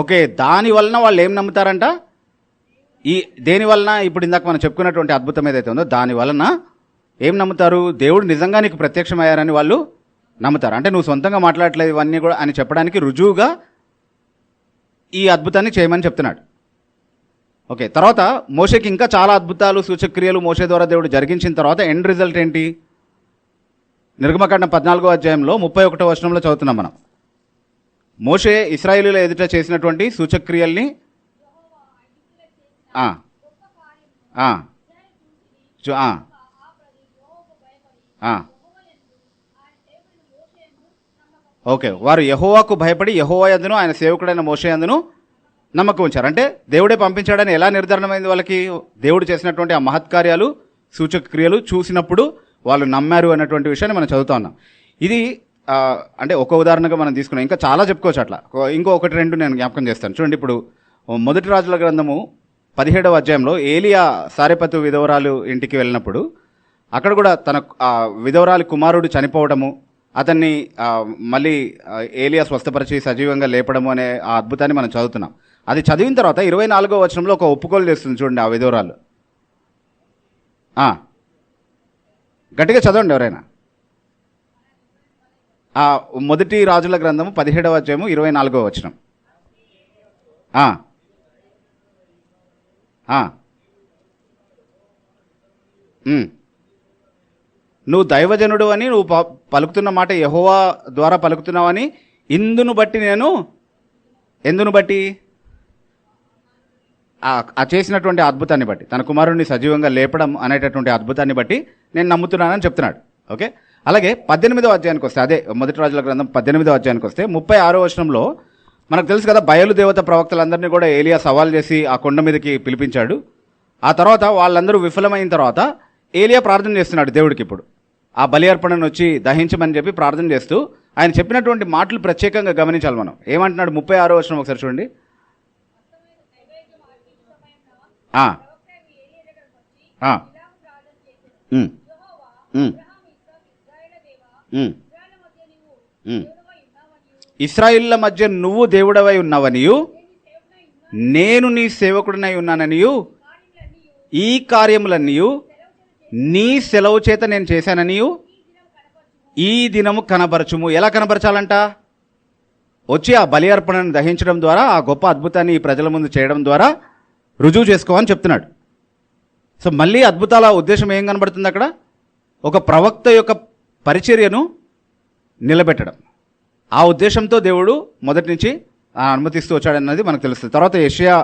ఓకే, దాని వలన వాళ్ళు ఏం నమ్ముతారంట? దేని వలన? ఇప్పుడు ఇందాక మనం చెప్పుకున్నటువంటి అద్భుతం ఏదైతే ఉందో దాని వలన ఏం నమ్ముతారు? దేవుడు నిజంగా నీకు ప్రత్యక్షమయ్యారని వాళ్ళు నమ్ముతారు. అంటే నువ్వు సొంతంగా మాట్లాడట్లేదు ఇవన్నీ కూడా అని చెప్పడానికి రుజువుగా ఈ అద్భుతాన్ని చేయమని చెప్తున్నాడు. ఓకే, తర్వాత మోషేకి ఇంకా చాలా అద్భుతాలు, సూచక్రియలు మోషే ద్వారా దేవుడు జరిగించిన తర్వాత ఎండ్ రిజల్ట్ ఏంటి? నిర్గమకాండం 14వ అధ్యాయంలో 31వ వచనంలో చదువుతున్నాం మనం. మోషే ఇశ్రాయేలీయుల ఎదుట చేసినటువంటి సూచక్రియల్ని ఓకే, వారు యెహోవాకు భయపడి యెహోవా యందును ఆయన సేవకుడైన మోషే యందును నమ్మకం ఉంచారు. అంటే దేవుడే పంపించాడని ఎలా నిర్ధారణమైంది వాళ్ళకి? దేవుడు చేసినటువంటి ఆ మహత్కార్యాలు, సూచక క్రియలు చూసినప్పుడు వాళ్ళు నమ్మారు అన్నటువంటి విషయాన్ని మనం చదువుతా ఉన్నాం. ఇది అంటే ఒక ఉదాహరణగా మనం తీసుకున్నాం, ఇంకా చాలా చెప్పుకోవచ్చు అట్లా. ఇంకో ఒకటి రెండు నేను జ్ఞాపకం చేస్తాను. చూడండి, ఇప్పుడు మొదటి రాజుల గ్రంథము 17వ అధ్యాయంలో ఏలియా సారెపతు విధవరాలు ఇంటికి వెళ్ళినప్పుడు అక్కడ కూడా తన విధవరాలి కుమారుడు చనిపోవడము, అతన్ని మళ్ళీ ఏలియా స్వస్థపరిచి సజీవంగా లేపడము అనే ఆ అద్భుతాన్ని మనం చదువుతున్నాం. అది చదివిన తర్వాత 24వ వచనంలో ఒక ఒప్పుకోలు చేస్తుంది చూడండి ఆ విధవరాలు. గట్టిగా చదవండి ఎవరైనా. మొదటి రాజుల గ్రంథము 17వ అధ్యాయము 24వ వచనం. నువ్వు దైవజనుడు అని నువ్వు పలుకుతున్న మాట యెహోవా ద్వారా పలుకుతున్నావని ఇందును బట్టి నేను, ఎందును బట్టి, ఆ చేసినటువంటి అద్భుతాన్ని బట్టి, తన కుమారుడిని సజీవంగా లేపడం అనేటటువంటి అద్భుతాన్ని బట్టి నేను నమ్ముతున్నానని చెప్తున్నాడు. ఓకే, అలాగే 18వ అధ్యాయానికి వస్తే, అదే మొదటి రాజుల గ్రంథం 18వ అధ్యాయానికి వస్తే 36వ వచనంలో మనకు తెలుసు కదా, బయలుదేవత ప్రవక్తలందరినీ కూడా ఏలియా సవాల్ చేసి ఆ కొండ మీదకి పిలిపించాడు. ఆ తర్వాత వాళ్ళందరూ విఫలమైన తర్వాత ఏలియా ప్రార్థన చేస్తున్నాడు దేవుడికి. ఇప్పుడు ఆ బలి అర్పణను వచ్చి దహించమని చెప్పి ప్రార్థన చేస్తూ ఆయన చెప్పినటువంటి మాటలు ప్రత్యేకంగా గమనించాలి మనం. ఏమంటున్నాడు 36వ వచనం ఒకసారి చూడండి. ఇశ్రాయేళ్ల మధ్య నువ్వు దేవుడవై ఉన్నావనియు నేను నీ సేవకుడినై ఉన్నాననియు ఈ కార్యములన్నీయు నీ సెలవు చేత నేను చేశాననియు ఈ దినము కనబరచుము. ఎలా కనబరచాలంట? వచ్చి ఆ బలి అర్పణను దహించడం ద్వారా, ఆ గొప్ప అద్భుతాన్ని ఈ ప్రజల ముందు చేయడం ద్వారా రుజువు చేసుకోమని చెప్తున్నాడు. సో మళ్ళీ అద్భుతాల ఉద్దేశం ఏం కనబడుతుంది అక్కడ? ఒక ప్రవక్త యొక్క పరిచర్యను నిలబెట్టడం. ఆ ఉద్దేశంతో దేవుడు మొదటి నుంచి అనుమతిస్తూ వచ్చాడన్నది మనకు తెలుస్తుంది. తర్వాత యెషయా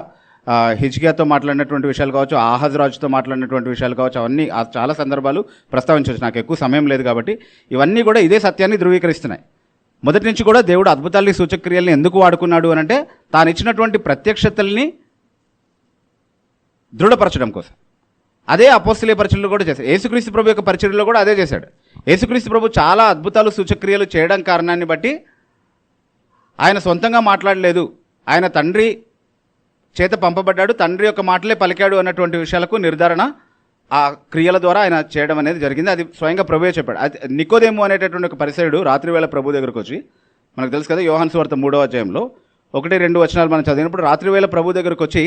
హిజ్కియాతో మాట్లాడినటువంటి విషయాలు కావచ్చు, ఆహాజ్ రాజుతో మాట్లాడినటువంటి విషయాలు కావచ్చు, అవన్నీ చాలా సందర్భాలు ప్రస్తావించవచ్చు. నాకు ఎక్కువ సమయం లేదు కాబట్టి ఇవన్నీ కూడా ఇదే సత్యాన్ని ధృవీకరిస్తున్నాయి. మొదటి నుంచి కూడా దేవుడు అద్భుతాల్ని సూచక్రియల్ని ఎందుకు వాడుకున్నాడు అని అంటే తాను ఇచ్చినటువంటి ప్రత్యక్షతల్ని దృఢపరచడం కోసం. అదే అపోస్తలీయ పరిచర్యలు కూడా చేశాడు. యేసుక్రీస్తు ప్రభు యొక్క పరిచర్యలో కూడా అదే చేశాడు. యేసుక్రీస్తు ప్రభు చాలా అద్భుతాలు సూచక్రియలు చేయడం కారణాన్ని బట్టి ఆయన సొంతంగా మాట్లాడలేదు, ఆయన తండ్రి చేత పంపబడ్డాడు, తండ్రి యొక్క మాటలే పలికాడు అన్నటువంటి విషయాలకు నిర్ధారణ ఆ క్రియల ద్వారా ఆయన చేయడం అనేది జరిగింది. అది స్వయంగా ప్రభువే చెప్పాడు. అది నికోదేము అనేటటువంటి ఒక పరిసయుడు రాత్రివేళ ప్రభు దగ్గరకు వచ్చి, మనకు తెలుసు కదా యోహాను సువార్త 3వ అధ్యాయంలో 1-2 వచనాలు మనం చదివినప్పుడు, రాత్రివేళ ప్రభు దగ్గరకు వచ్చి,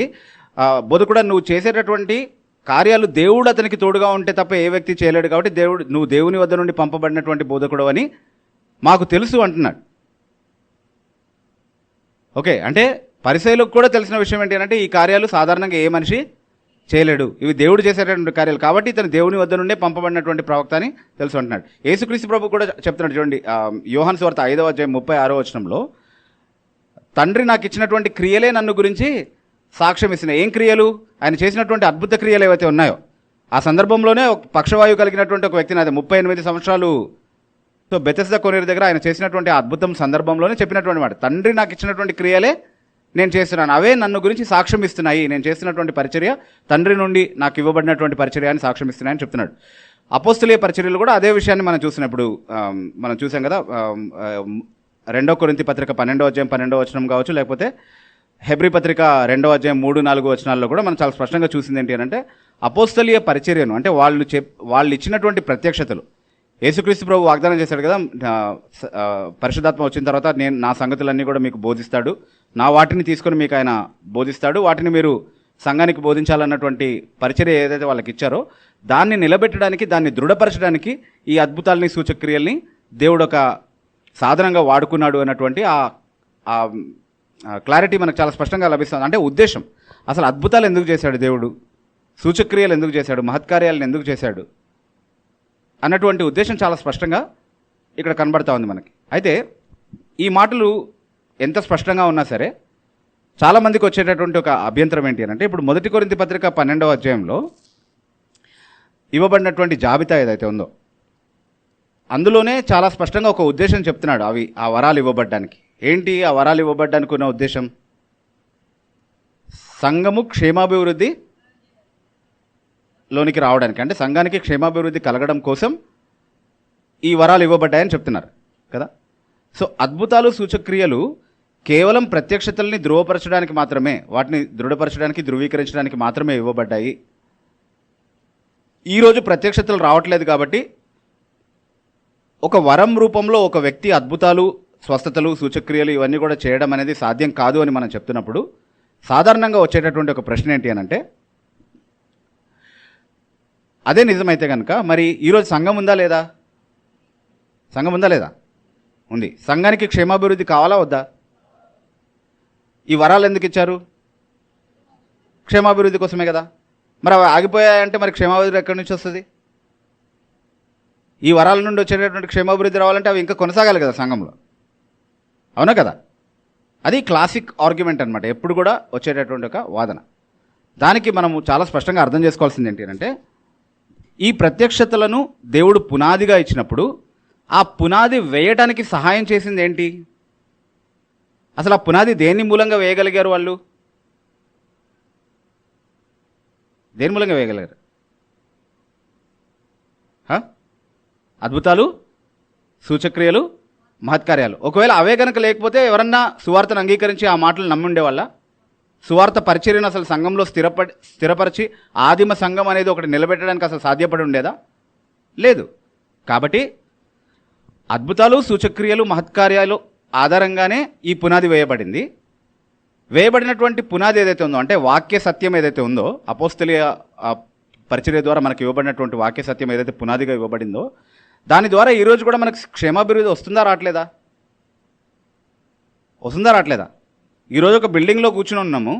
బోధకుడా నువ్వు చేసేటటువంటి కార్యాలు దేవుడు అతనికి తోడుగా ఉంటే తప్ప ఏ వ్యక్తి చేయలేడు, కాబట్టి నువ్వు దేవుని వద్ద నుండి పంపబడినటువంటి బోధకుడు అని మాకు తెలుసు అంటున్నాడు. ఓకే, అంటే పరిసయ్యులకు కూడా తెలిసిన విషయం ఏంటి అంటే ఈ కార్యాలు సాధారణంగా ఏ మనిషి చేయలేడు, ఇవి దేవుడు చేసేటటువంటి కార్యాలు, కాబట్టి ఇతను దేవుని వద్ద నుండే పంపబడినటువంటి ప్రవక్త అని తెలుసు అంటున్నాడు. యేసుక్రీస్తు ప్రభు కూడా చెప్తున్నాడు చూడండి, యోహాను సువార్త 5వ అధ్యాయం 36వ వచనంలో, తండ్రి నాకు ఇచ్చినటువంటి క్రియలే నన్ను గురించి సాక్ష్యం ఇస్తున్నాయి. ఏం క్రియలు? ఆయన చేసినటువంటి అద్భుత క్రియలు ఏవైతే ఉన్నాయో. ఆ సందర్భంలోనే ఒక పక్షవాయువు కలిగినటువంటి ఒక వ్యక్తిని, అది 38 సంవత్సరాలు, సో బెతెస్దా కోనేరు దగ్గర ఆయన చేసినటువంటి అద్భుతం సందర్భంలోనే చెప్పినటువంటి మాట, తండ్రి నాకు ఇచ్చినటువంటి క్రియలే నేను చేస్తున్నాను, అవే నన్ను గురించి సాక్ష్యం ఇస్తున్నాయి, నేను చేస్తున్నటువంటి పరిచర్య తండ్రి నుండి నాకు ఇవ్వబడినటువంటి పరిచర్య అని సాక్ష్యం ఇస్తున్నాయని చెప్తున్నాడు. అపోస్తలీయ పరిచర్యలు కూడా అదే విషయాన్ని మనం చూసినప్పుడు మనం చూసాం కదా, 2 కొరింథీ పత్రిక 12వ అధ్యాయం 12వ వచనం కావచ్చు, లేకపోతే హెబ్రీ పత్రిక 2వ అధ్యాయం 3-4 వచనాల్లో కూడా మనం చాలా స్పష్టంగా చూసింది ఏంటి అంటే అపోస్తలీయ పరిచర్యను, అంటే వాళ్ళు ఇచ్చినటువంటి ప్రత్యక్షతలు. యేసుక్రీస్తు ప్రభు వాగ్దానం చేశాడు కదా, పరిశుద్ధాత్మ వచ్చిన తర్వాత నేను నా సంగతులన్నీ కూడా మీకు బోధిస్తాడు, నా వాటిని తీసుకొని మీకు ఆయన బోధిస్తాడు, వాటిని మీరు సంఘానికి బోధించాలన్నటువంటి పరిచర్య ఏదైతే వాళ్ళకి ఇచ్చారో దాన్ని నిలబెట్టడానికి, దాన్ని దృఢపరచడానికి ఈ అద్భుతాలని సూచక్రియల్ని దేవుడు ఒక సాధనంగా వాడుకున్నాడు అన్నటువంటి ఆ క్లారిటీ మనకు చాలా స్పష్టంగా లభిస్తుంది. అంటే ఉద్దేశం, అసలు అద్భుతాలు ఎందుకు చేశాడు దేవుడు, సూచక్రియలు ఎందుకు చేశాడు, మహత్కార్యాలను ఎందుకు చేశాడు అన్నటువంటి ఉద్దేశం చాలా స్పష్టంగా ఇక్కడ కనబడతా ఉంది మనకి. అయితే ఈ మాటలు ఎంత స్పష్టంగా ఉన్నా సరే చాలామందికి వచ్చేటటువంటి ఒక అభ్యంతరం ఏంటి అంటే, ఇప్పుడు 1 కొరింథీ పత్రిక 12వ అధ్యాయంలో ఇవ్వబడినటువంటి జాబితా ఏదైతే ఉందో అందులోనే చాలా స్పష్టంగా ఒక ఉద్దేశం చెప్తున్నాడు. ఆ వరాలు ఇవ్వబడ్డానికి ఏంటి? ఆ వరాలు ఇవ్వబడ్డానికి ఉన్న ఉద్దేశం సంఘము క్షేమాభివృద్ధి లోనికి రావడానికి, అంటే సంఘానికి క్షేమాభివృద్ధి కలగడం కోసం ఈ వరాలు ఇవ్వబడ్డాయని చెప్తున్నారు కదా. సో అద్భుతాలు సూచక్రియలు కేవలం ప్రత్యక్షతల్ని ధృవపరచడానికి మాత్రమే, వాటిని దృఢపరచడానికి, ధృవీకరించడానికి మాత్రమే ఇవ్వబడ్డాయి. ఈరోజు ప్రత్యక్షతలు రావట్లేదు కాబట్టి ఒక వరం రూపంలో ఒక వ్యక్తి అద్భుతాలు, స్వస్థతలు, సూచక్రియలు ఇవన్నీ కూడా చేయడం అనేది సాధ్యం కాదు అని మనం చెప్తున్నప్పుడు సాధారణంగా వచ్చేటటువంటి ఒక ప్రశ్న ఏంటి అని అంటే, అదే నిజమైతే కనుక మరి ఈరోజు సంఘం ఉందా లేదా? సంఘం ఉందా లేదా? ఉంది. సంఘానికి క్షేమాభివృద్ధి కావాలా వద్దా? ఈ వరాలు ఎందుకు ఇచ్చారు? క్షేమాభివృద్ధి కోసమే కదా. మరి అవి ఆగిపోయాయంటే మరి క్షేమాభివృద్ధి ఎక్కడి నుంచి వస్తుంది? ఈ వరాల నుండి వచ్చేటటువంటి క్షేమాభివృద్ధి రావాలంటే అవి ఇంకా కొనసాగాలి కదా సంఘంలో, అవునా కదా? అది క్లాసిక్ ఆర్గ్యుమెంట్ అనమాట, ఎప్పుడు కూడా వచ్చేటటువంటి ఒక వాదన. దానికి మనము చాలా స్పష్టంగా అర్థం చేసుకోవాల్సింది ఏంటి అంటే, ఈ ప్రత్యక్షతలను దేవుడు పునాదిగా ఇచ్చినప్పుడు ఆ పునాది వేయడానికి సహాయం చేసింది ఏంటి? అసలు ఆ పునాది దేని మూలంగా వేయగలిగారు వాళ్ళు? దేని మూలంగా వేయగలిగారు? అద్భుతాలు, సూచక్రియలు, మహత్కార్యాలు. ఒకవేళ అవే కనుక లేకపోతే ఎవరన్నా సువార్తను అంగీకరించి ఆ మాటలు నమ్మి ఉండేవాళ్ళ? సువార్త పరిచర్యను అసలు సంఘంలో స్థిరపరిచి ఆదిమ సంఘం అనేది ఒకటి నిలబెట్టడానికి అసలు సాధ్యపడి ఉండేదా? లేదు. కాబట్టి అద్భుతాలు, సూచక్రియలు, మహత్కార్యాలు ఆధారంగానే ఈ పునాది వేయబడింది. వేయబడినటువంటి పునాది ఏదైతే ఉందో, అంటే వాక్య సత్యం ఏదైతే ఉందో, అపోస్తలీయ పరిచర్య ద్వారా మనకి ఇవ్వబడినటువంటి వాక్య సత్యం ఏదైతే పునాదిగా ఇవ్వబడిందో, దాని ద్వారా ఈరోజు కూడా మనకు క్షేమాభివృద్ధి వస్తుందా రావట్లేదా? వస్తుందా రావట్లేదా? ఈరోజు ఒక బిల్డింగ్లో కూర్చుని ఉన్నాము,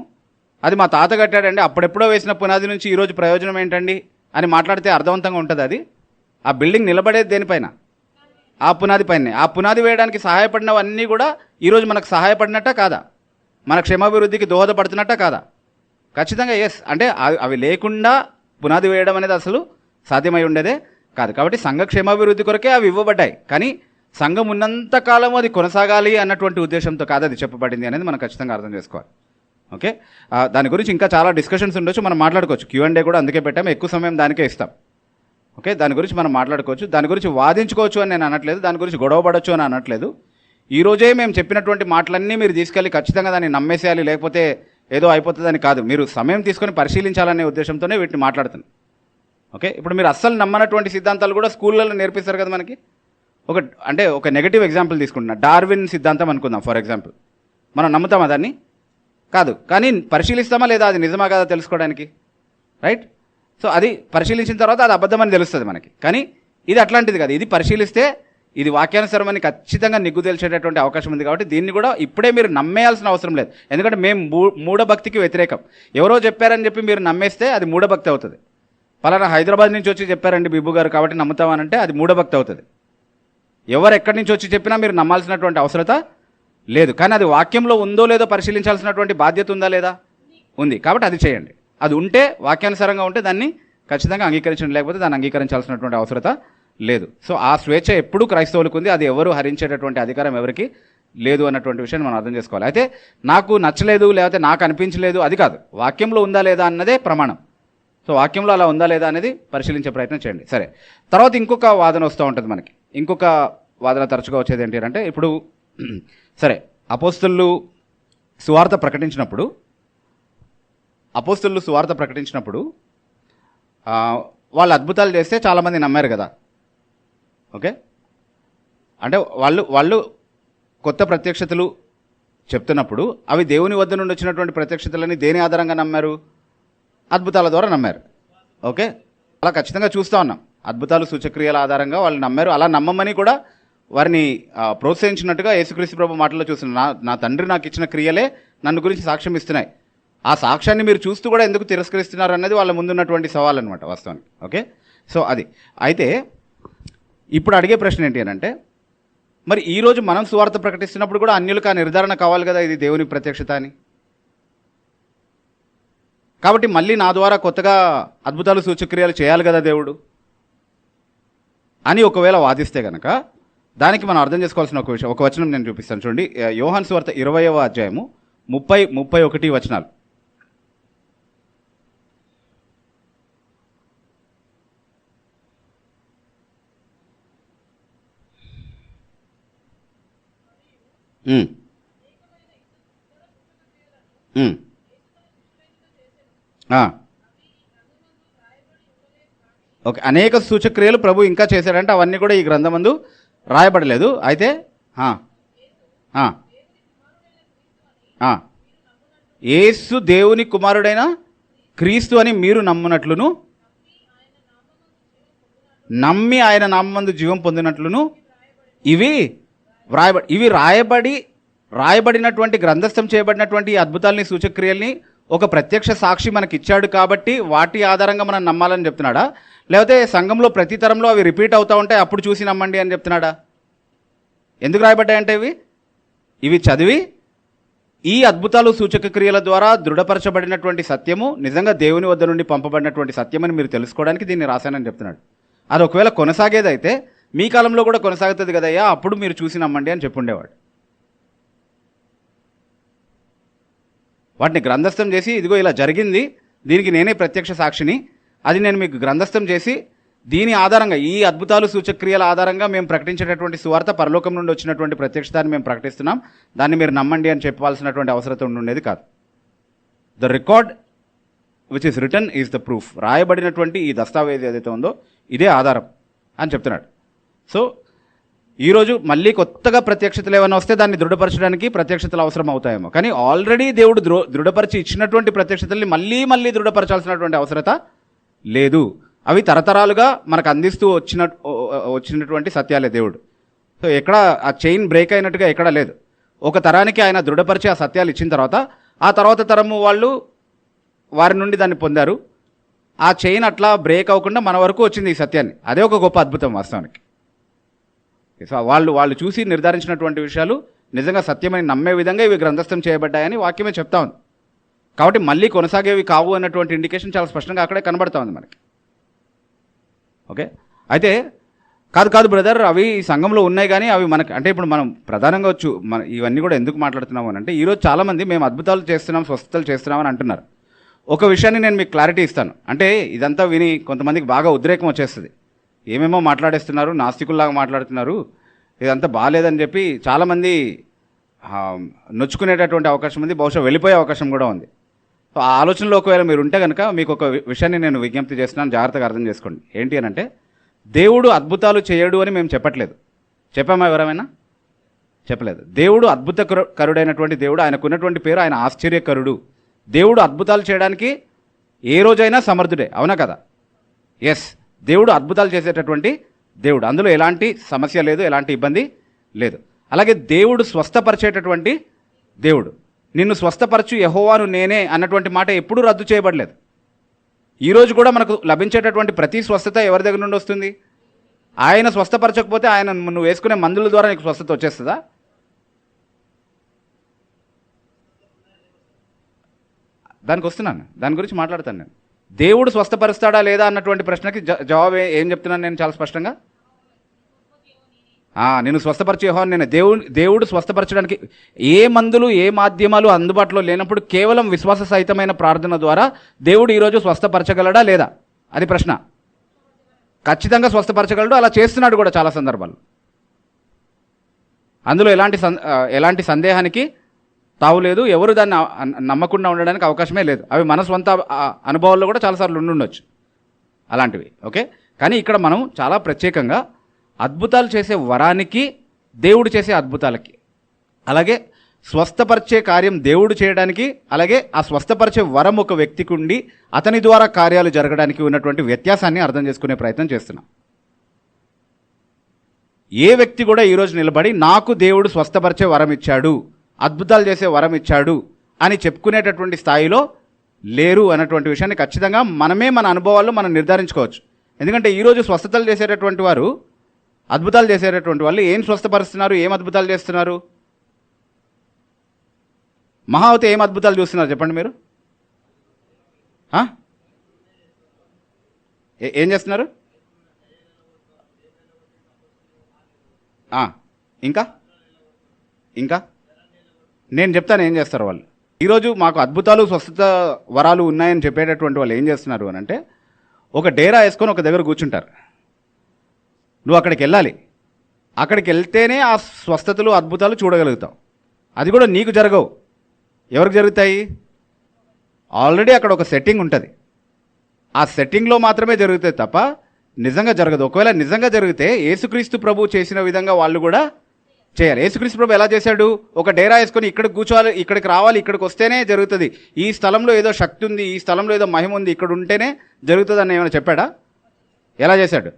అది మా తాత కట్టాడండి, అప్పుడెప్పుడో వేసిన పునాది నుంచి ఈరోజు ప్రయోజనం ఏంటండి అని మాట్లాడితే అర్థవంతంగా ఉంటుంది. అది ఆ బిల్డింగ్ నిలబడేది దేనిపైన? ఆ పునాది పైనే. ఆ పునాది వేయడానికి సహాయపడినవన్నీ కూడా ఈరోజు మనకు సహాయపడినట్టా కాదా? మన క్షేమాభివృద్ధికి దోహదపడుతున్నట్టా కాదా? ఖచ్చితంగా ఎస్. అంటే అవి లేకుండా పునాది వేయడం అనేది అసలు సాధ్యమై ఉండేదే కాదు. కాబట్టి సంఘ క్షేమాభివృద్ధి కొరకే అవి ఇవ్వబడ్డాయి, కానీ సంఘం ఉన్నంతకాలం అది కొనసాగాలి అన్నటువంటి ఉద్దేశంతో కాదు అది చెప్పబడింది అనేది మనం ఖచ్చితంగా అర్థం చేసుకోవాలి. ఓకే, దాని గురించి ఇంకా చాలా డిస్కషన్స్ ఉండొచ్చు, మనం మాట్లాడుకోవచ్చు. Q&A కూడా అందుకే పెట్టాము, ఎక్కువ సమయం దానికే ఇస్తాం. ఓకే, దాని గురించి మనం మాట్లాడుకోవచ్చు, దాని గురించి వాదించుకోవచ్చు అని నేను అనట్లేదు, దాని గురించి గొడవ పడవచ్చు అని అనట్లేదు. ఈరోజే మేము చెప్పినటువంటి మాటలన్నీ మీరు తీసుకెళ్ళి ఖచ్చితంగా దాన్ని నమ్మేసేయాలి, లేకపోతే ఏదో అయిపోతుందని కాదు. మీరు సమయం తీసుకొని పరిశీలించాలనే ఉద్దేశంతోనే వీటిని మాట్లాడుతున్నాను. ఓకే, ఇప్పుడు మీరు అస్సలు నమ్మనటువంటి సిద్ధాంతాలు కూడా స్కూళ్ళలో నేర్పిస్తారు కదా మనకి. ఒక నెగటివ్ ఎగ్జాంపుల్ తీసుకుంటున్నా, డార్విన్ సిద్ధాంతం అనుకుందాం ఫర్ ఎగ్జాంపుల్. మనం నమ్ముతామా దాన్ని? కాదు. కానీ పరిశీలిస్తామా లేదా అది నిజమా కాదా తెలుసుకోవడానికి, రైట్? సో అది పరిశీలించిన తర్వాత అది అబద్ధమని తెలుస్తుంది మనకి. కానీ ఇది అట్లాంటిది కాదు, ఇది పరిశీలిస్తే ఇది వాక్యానుసారమని ఖచ్చితంగా నిగ్గు తేల్చేటటువంటి అవకాశం ఉంది. కాబట్టి దీన్ని కూడా ఇప్పుడే మీరు నమ్మేయాల్సిన అవసరం లేదు, ఎందుకంటే మేము మూఢభక్తికి వ్యతిరేకం. ఎవరో చెప్పారని చెప్పి మీరు నమ్మేస్తే అది మూఢభక్తి అవుతుంది. పలానా హైదరాబాద్ నుంచి వచ్చి చెప్పారండి బిబ్బు గారు కాబట్టి నమ్ముతామనంటే అది మూఢభక్తి అవుతుంది. ఎవరు ఎక్కడి నుంచి వచ్చి చెప్పినా మీరు నమ్మాల్సినటువంటి అవసరత లేదు. కానీ అది వాక్యంలో ఉందో లేదో పరిశీలించాల్సినటువంటి బాధ్యత ఉందా లేదా? ఉంది. కాబట్టి అది చేయండి. అది ఉంటే, వాక్యానుసారంగా ఉంటే దాన్ని ఖచ్చితంగా అంగీకరించండి, లేకపోతే దాన్ని అంగీకరించాల్సినటువంటి అవసరత లేదు. సో ఆ స్వేచ్ఛ ఎప్పుడూ క్రైస్తవులకు ఉంది, అది ఎవరు హరించేటటువంటి అధికారం ఎవరికి లేదు అన్నటువంటి విషయాన్ని మనం అర్థం చేసుకోవాలి. అయితే నాకు నచ్చలేదు లేకపోతే నాకు అనిపించలేదు అది కాదు, వాక్యంలో ఉందా లేదా అన్నదే ప్రమాణం. సో వాక్యంలో అలా ఉందా లేదా అనేది పరిశీలించే ప్రయత్నం చేయండి. సరే, తర్వాత ఇంకొక వాదన వస్తూ ఉంటుంది మనకి. ఇంకొక వాదన తరచుగా వచ్చేది ఏంటి అంటే, ఇప్పుడు సరే అపోస్తలులు సువార్త ప్రకటించినప్పుడు వాళ్ళు అద్భుతాలు చేస్తే చాలామంది నమ్మారు కదా. ఓకే, అంటే వాళ్ళు కొత్త ప్రత్యక్షతలు చెప్తున్నప్పుడు అవి దేవుని వద్ద నుండి వచ్చినటువంటి ప్రత్యక్షతలని దేని ఆధారంగా నమ్మారు? అద్భుతాల ద్వారా నమ్మారు. ఓకే, అలా ఖచ్చితంగా చూస్తూ ఉన్నాం. అద్భుతాలు, సూచక్రియల ఆధారంగా వాళ్ళు నమ్మారు. అలా నమ్మమని కూడా వారిని ప్రోత్సహించినట్టుగా యేసుక్రీస్తు ప్రభు మాటల్లో చూస్తున్నాం. నా తండ్రి నాకు ఇచ్చిన క్రియలే నన్ను గురించి సాక్ష్యం ఇస్తున్నాయి. ఆ సాక్ష్యాన్ని మీరు చూస్తూ కూడా ఎందుకు తిరస్కరిస్తున్నారు అన్నది వాళ్ళ ముందున్నటువంటి సవాల్ అనమాట వాస్తవానికి. ఓకే, సో అది. అయితే ఇప్పుడు అడిగే ప్రశ్న ఏంటి అని అంటే, మరి ఈరోజు మనం సువార్త ప్రకటిస్తున్నప్పుడు కూడా అన్యులకు ఆ నిర్ధారణ కావాలి కదా ఇది దేవుని ప్రత్యక్షత అని. కాబట్టి మళ్ళీ నా ద్వారా కొత్తగా అద్భుతాలు, సూచక్రియలు చేయాలి కదా దేవుడు అని ఒకవేళ వాదిస్తే కనుక దానికి మనం అర్థం చేసుకోవాల్సిన ఒక విషయం, ఒక వచనం నేను చూపిస్తాను చూడండి. యోహాను సువార్త 20వ అధ్యాయము 30-31 వచనాలు. ఉమ్, ఉమ్, ఆ. ఓకే, అనేక సూచక్రియలు ప్రభు ఇంకా చేశాడంటే అవన్నీ కూడా ఈ గ్రంథమందు రాయబడలేదు. అయితే ఆ, ఆ, ఆ. యేసు దేవుని కుమారుడైన క్రీస్తు అని మీరు నమ్మునట్లును, నమ్మి ఆయన నామందు జీవం పొందినట్లును ఇవి రాయబడినటువంటి గ్రంథస్థం చేయబడినటువంటి ఈ అద్భుతాలని సూచక్రియల్ని ఒక ప్రత్యక్ష సాక్షి మనకి ఇచ్చాడు కాబట్టి వాటి ఆధారంగా మనం నమ్మాలని చెప్తున్నాడా, లేకపోతే సంఘంలో ప్రతి తరంలో అవి రిపీట్ అవుతూ ఉంటాయి అప్పుడు చూసి నమ్మండి అని చెప్తున్నాడా? ఎందుకు రాయబడ్డాయంటే ఇవి చదివి ఈ అద్భుతాలు సూచక క్రియల ద్వారా దృఢపరచబడినటువంటి సత్యము నిజంగా దేవుని వద్ద నుండి పంపబడినటువంటి సత్యమని మీరు తెలుసుకోవడానికి దీన్ని రాశానని చెప్తున్నాడు. అది ఒకవేళ కొనసాగేదైతే మీ కాలంలో కూడా కొనసాగుతుంది కదయ్యా, అప్పుడు మీరు చూసి నమ్మండి అని చెప్పుండేవాడు. వాటిని గ్రంథస్థం చేసి ఇదిగో ఇలా జరిగింది, దీనికి నేనే ప్రత్యక్ష సాక్షిని, అది నేను మీకు గ్రంథస్థం చేసి దీని ఆధారంగా ఈ అద్భుతాలు సూచక్రియల ఆధారంగా మేము ప్రకటించేటటువంటి సువార్త పరలోకం నుండి వచ్చినటువంటి ప్రత్యక్షతాన్ని మేము ప్రకటిస్తున్నాం, దాన్ని మీరు నమ్మండి అని చెప్పాల్సినటువంటి అవసరం ఉండేది కాదు. The record which is return is the proof. రాయబడినటువంటి ఈ దస్తావేజ్ ఏదైతే ఉందో ఇదే ఆధారం అని చెప్తున్నాడు. సో ఈరోజు మళ్ళీ కొత్తగా ప్రత్యక్షతలు ఏమైనా వస్తే దాన్ని దృఢపరచడానికి ప్రత్యక్షతలు అవసరం అవుతాయేమో, కానీ ఆల్రెడీ దేవుడు దృఢపరిచి ఇచ్చినటువంటి ప్రత్యక్షతల్ని మళ్ళీ మళ్ళీ దృఢపరచాల్సినటువంటి అవసరత లేదు. అవి తరతరాలుగా మనకు అందిస్తూ వచ్చినటువంటి సత్యాలే దేవుడు. సో ఎక్కడ ఆ చైన్ బ్రేక్ అయినట్టుగా ఎక్కడా లేదు. ఒక తరానికి ఆయన దృఢపరిచి ఆ సత్యాలు ఇచ్చిన తర్వాత ఆ తర్వాత తరము వాళ్ళు వారి నుండి దాన్ని పొందారు. ఆ చైన్ అట్లా బ్రేక్ అవ్వకుండా మన వరకు వచ్చింది ఈ సత్యాన్ని. అదే ఒక గొప్ప అద్భుతం వాస్తవానికి. సో వాళ్ళు చూసి నిర్ధారించినటువంటి విషయాలు నిజంగా సత్యమని నమ్మే విధంగా ఇవి గ్రంథస్థం చేయబడ్డాయని వాక్యమే చెప్తా ఉంది. కాబట్టి మళ్ళీ కొనసాగేవి కావు అన్నటువంటి ఇండికేషన్ చాలా స్పష్టంగా అక్కడే కనబడతా ఉంది మనకి. ఓకే, అయితే కాదు బ్రదర్, అవి సంఘంలో ఉన్నాయి కానీ అవి మనకి అంటే ఇప్పుడు మనం ప్రధానంగా ఇవన్నీ కూడా ఎందుకు మాట్లాడుతున్నాము అని అంటే ఈరోజు చాలామంది మేము అద్భుతాలు చేస్తున్నాం, స్వస్థతలు చేస్తున్నామని అంటున్నారు. ఒక విషయాన్ని నేను మీకు క్లారిటీ ఇస్తాను. అంటే ఇదంతా విని కొంతమందికి బాగా ఉద్రేకం వచ్చేస్తుంది. ఏమేమో మాట్లాడేస్తున్నారు, నాస్తికుల్లాగా మాట్లాడుతున్నారు, ఇదంతా బాగాలేదని చెప్పి చాలామంది నొచ్చుకునేటటువంటి అవకాశం ఉంది, బహుశా వెళ్ళిపోయే అవకాశం కూడా ఉంది. సో ఆ ఆలోచనలో ఒకవేళ మీరు ఉంటే కనుక మీకు ఒక విషయాన్ని నేను విజ్ఞప్తి చేస్తున్నాను, జాగ్రత్తగా అర్థం చేసుకోండి. ఏంటి అని అంటే దేవుడు అద్భుతాలు చేయడు అని మేము చెప్పట్లేదు. చెప్పామా ఎవరైనా? చెప్పలేదు. దేవుడు అద్భుతకరుడైనటువంటి దేవుడు. ఆయనకున్నటువంటి పేరు ఆయన ఆశ్చర్యకరుడు. దేవుడు అద్భుతాలు చేయడానికి ఏ రోజైనా సమర్థుడే, అవునా కదా? ఎస్, దేవుడు అద్భుతాలు చేసేటటువంటి దేవుడు, అందులో ఎలాంటి సమస్య లేదు, ఎలాంటి ఇబ్బంది లేదు. అలాగే దేవుడు స్వస్థపరిచేటటువంటి దేవుడు. నిన్ను స్వస్థపరచు యెహోవాను నేనే అన్నటువంటి మాట ఎప్పుడూ రద్దు చేయబడలేదు. ఈరోజు కూడా మనకు లభించేటటువంటి ప్రతి స్వస్థత ఎవరి దగ్గర నుండి వస్తుంది? ఆయన స్వస్థపరచకపోతే ఆయన నువ్వు వేసుకునే మందుల ద్వారా నీకు స్వస్థత వచ్చేస్తుందా? దానికి వస్తున్నాను, దాని గురించి మాట్లాడతాను నేను. దేవుడు స్వస్థపరుస్తాడా లేదా అన్నటువంటి ప్రశ్నకి జవాబు ఏం చెప్తున్నాను నేను చాలా స్పష్టంగా. నేను స్వస్థపరిచే యెహోవాను నేనే. దేవుడు స్వస్థపరచడానికి ఏ మందులు ఏ మాధ్యమాలు అందుబాటులో లేనప్పుడు కేవలం విశ్వాస సహితమైన ప్రార్థన ద్వారా దేవుడు ఈరోజు స్వస్థపరచగలడా లేదా? అది ప్రశ్న. ఖచ్చితంగా స్వస్థపరచగలడు, అలా చేస్తున్నాడు కూడా చాలా సందర్భాలు. అందులో ఎలాంటి సందేహానికి తావులేదు. ఎవరు దాన్ని నమ్మకుండా ఉండడానికి అవకాశమే లేదు. అవి మన స్వంత అనుభవాల్లో కూడా చాలాసార్లు ఉండుండొచ్చు అలాంటివి. ఓకే, కానీ ఇక్కడ మనం చాలా ప్రత్యేకంగా అద్భుతాలు చేసే వరానికి, దేవుడు చేసే అద్భుతాలకి, అలాగే స్వస్థపరిచే కార్యం దేవుడు చేయడానికి, అలాగే ఆ స్వస్థపరిచే వరం ఒక వ్యక్తికి ఉండి అతని ద్వారా కార్యాలు జరగడానికి ఉన్నటువంటి వ్యత్యాసాన్ని అర్థం చేసుకునే ప్రయత్నం చేస్తున్నాం. ఏ వ్యక్తి కూడా ఈరోజు నిలబడి నాకు దేవుడు స్వస్థపరిచే వరం ఇచ్చాడు, అద్భుతాలు చేసే వరం ఇచ్చాడు అని చెప్పుకునేటటువంటి స్థాయిలో లేరు అన్నటువంటి విషయాన్ని ఖచ్చితంగా మనమే మన అనుభవాల్లో మనం నిర్ధారించుకోవచ్చు. ఎందుకంటే ఈరోజు స్వస్థతలు చేసేటటువంటి వారు, అద్భుతాలు చేసేటటువంటి వాళ్ళు ఏం స్వస్థపరుస్తున్నారు, ఏం అద్భుతాలు చేస్తున్నారు? మహావతి ఏం అద్భుతాలు చూస్తున్నారు చెప్పండి మీరు? ఏం చేస్తున్నారు? ఇంకా ఇంకా నేను చెప్తాను ఏం చేస్తారు వాళ్ళు. ఈరోజు మాకు అద్భుతాలు స్వస్థత వరాలు ఉన్నాయని చెప్పేటటువంటి వాళ్ళు ఏం చేస్తున్నారు అని అంటే, ఒక డేరా వేసుకొని ఒక దగ్గర కూర్చుంటారు. నువ్వు అక్కడికి వెళ్ళాలి, అక్కడికి వెళ్తేనే ఆ స్వస్థతలు అద్భుతాలు చూడగలుగుతావు. అది కూడా నీకు జరగవు. ఎవరికి జరుగుతాయి? ఆల్రెడీ అక్కడ ఒక సెట్టింగ్ ఉంటుంది, ఆ సెట్టింగ్లో మాత్రమే జరుగుతాయి తప్ప నిజంగా జరగదు. ఒకవేళ నిజంగా జరిగితే యేసుక్రీస్తు ప్రభు చేసిన విధంగా వాళ్ళు కూడా చేయాలి. యేసుక్రీస్తు ప్రభు ఎలా చేశాడు? ఒక డేరా వేసుకొని ఇక్కడికి కూర్చోవాలి, ఇక్కడికి రావాలి, ఇక్కడికి వస్తేనే జరుగుతుంది, ఈ స్థలంలో ఏదో శక్తి ఉంది, ఈ స్థలంలో ఏదో మహిమ ఉంది, ఇక్కడ ఉంటేనే జరుగుతుంది అని ఏమైనా చెప్పాడా? ఎలా చేశాడు?